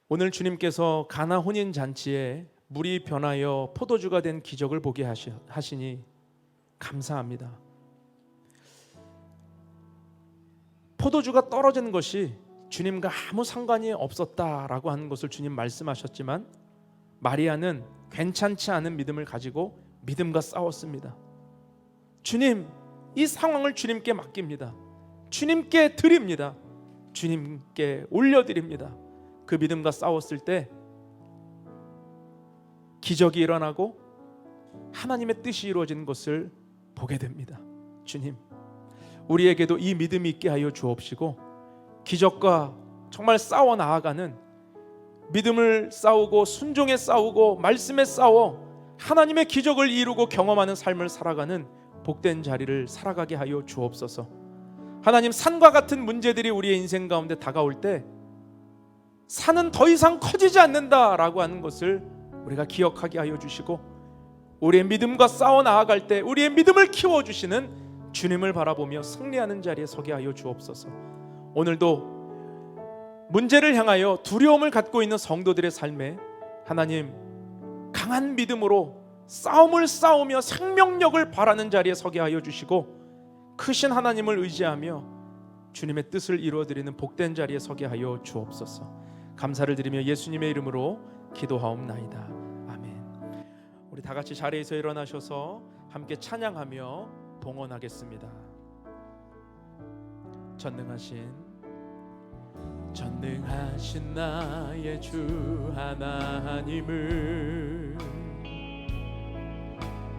오늘 주님께서 가나 혼인 잔치에 물이 변하여 포도주가 된 기적을 보게 하시니 감사합니다. 포도주가 떨어지는 것이 주님과 아무 상관이 없었다라고 하는 것을 주님 말씀하셨지만, 마리아는 괜찮지 않은 믿음을 가지고 믿음과 싸웠습니다. 주님, 이 상황을 주님께 맡깁니다. 주님께 드립니다. 주님께 올려드립니다. 그 믿음과 싸웠을 때 기적이 일어나고 하나님의 뜻이 이루어지는 것을 보게 됩니다. 주님, 우리에게도 이 믿음이 있게 하여 주옵시고, 기적과 정말 싸워 나아가는 믿음을 싸우고 순종에 싸우고 말씀에 싸워 하나님의 기적을 이루고 경험하는 삶을 살아가는 복된 자리를 살아가게 하여 주옵소서. 하나님, 산과 같은 문제들이 우리의 인생 가운데 다가올 때 산은 더 이상 커지지 않는다라고 하는 것을 우리가 기억하게 하여 주시고, 우리의 믿음과 싸워 나아갈 때 우리의 믿음을 키워주시는 주님을 바라보며 승리하는 자리에 서게 하여 주옵소서. 오늘도 문제를 향하여 두려움을 갖고 있는 성도들의 삶에 하나님 강한 믿음으로 싸움을 싸우며 생명력을 바라는 자리에 서게 하여 주시고 크신 하나님을 의지하며 주님의 뜻을 이루어드리는 복된 자리에 서게 하여 주옵소서. 감사를 드리며 예수님의 이름으로 기도하옵나이다. 아멘. 우리 다 같이 자리에서 일어나셔서 함께 찬양하며 봉헌하겠습니다. 전능하신 나의 주 하나님을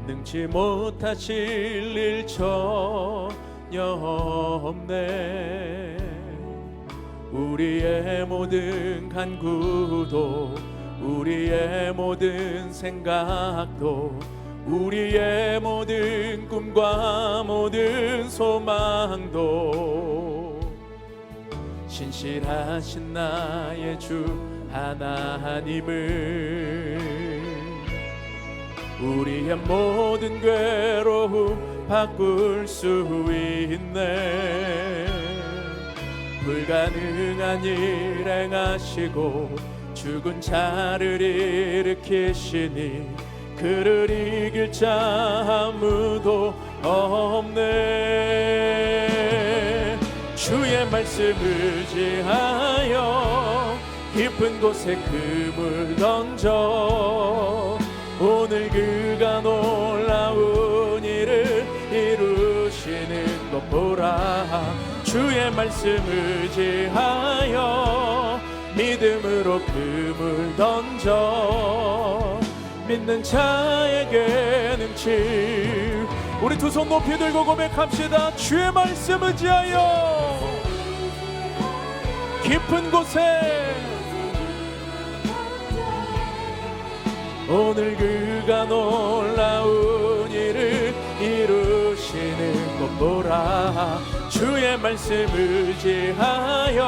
능치 못하실 일 전혀 없네. 우리의 모든 간구도 우리의 모든 생각도 우리의 모든 꿈과 모든 소망도 신실하신 나의 주 하나님을 우리의 모든 괴로움 바꿀 수 있네. 불가능한 일 행하시고 죽은 자를 일으키시니 그를 이길 자 아무도 없네. 주의 말씀 의지하여 깊은 곳에 금을 던져 오늘 그가 놀라운 일을 이루시는 것 보라. 주의 말씀 의지하여 믿음으로 금을 던져 믿는 자에게 능치. 우리 두 손 높이 들고 고백합시다. 주의 말씀 의지하여 깊은 곳에 오늘 그가 놀라운 일을 이루시는 것 보라. 주의 말씀 의지하여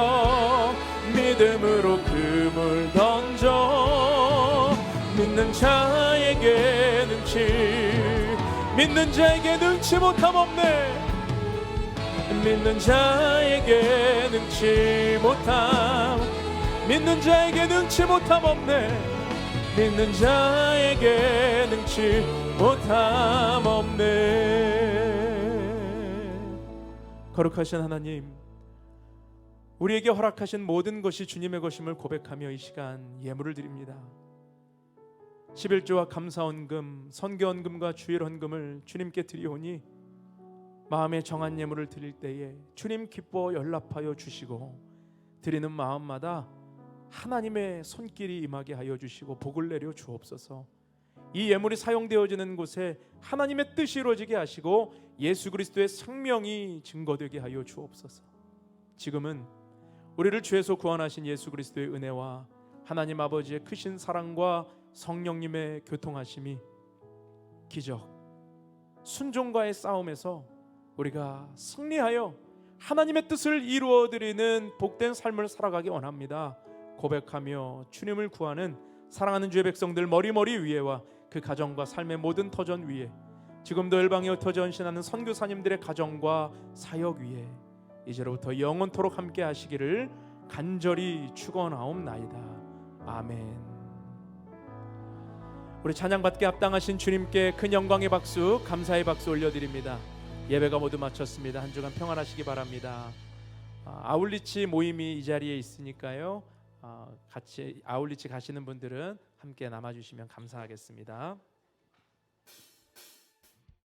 믿음으로 금을 던져 믿는 자에게 능치. 믿는 자에게 능치 못함 없네. 믿는 자에게 능치 못함. 믿는 자에게 능치 못함 없네. 믿는 자에게 능치 못함 없네. 거룩하신 하나님, 우리에게 허락하신 모든 것이 주님의 것임을 고백하며 이 시간 예물을 드립니다. 11조와 감사헌금, 선교헌금과 주일헌금을 주님께 드리오니 마음에 정한 예물을 드릴 때에 주님 기뻐 연락하여 주시고 드리는 마음마다 하나님의 손길이 임하게 하여 주시고 복을 내려 주옵소서. 이 예물이 사용되어지는 곳에 하나님의 뜻이 이루어지게 하시고 예수 그리스도의 생명이 증거되게 하여 주옵소서. 지금은 우리를 죄에서 구원하신 예수 그리스도의 은혜와 하나님 아버지의 크신 사랑과 성령님의 교통하심이 기적, 순종과의 싸움에서 우리가 승리하여 하나님의 뜻을 이루어드리는 복된 삶을 살아가기 원합니다. 고백하며 주님을 구하는 사랑하는 주의 백성들 머리머리 위에와 그 가정과 삶의 모든 터전 위에, 지금도 열방에 흩어져 헌신하는 선교사님들의 가정과 사역 위에 이제로부터 영원토록 함께 하시기를 간절히 축원하옵나이다. 아멘. 우리 찬양받게 합당하신 주님께 큰 영광의 박수, 감사의 박수 올려드립니다. 예배가 모두 마쳤습니다. 한 주간 평안하시기 바랍니다. 아울리치 모임이 이 자리에 있으니까요, 같이 아울리치 가시는 분들은 함께 남아주시면 감사하겠습니다.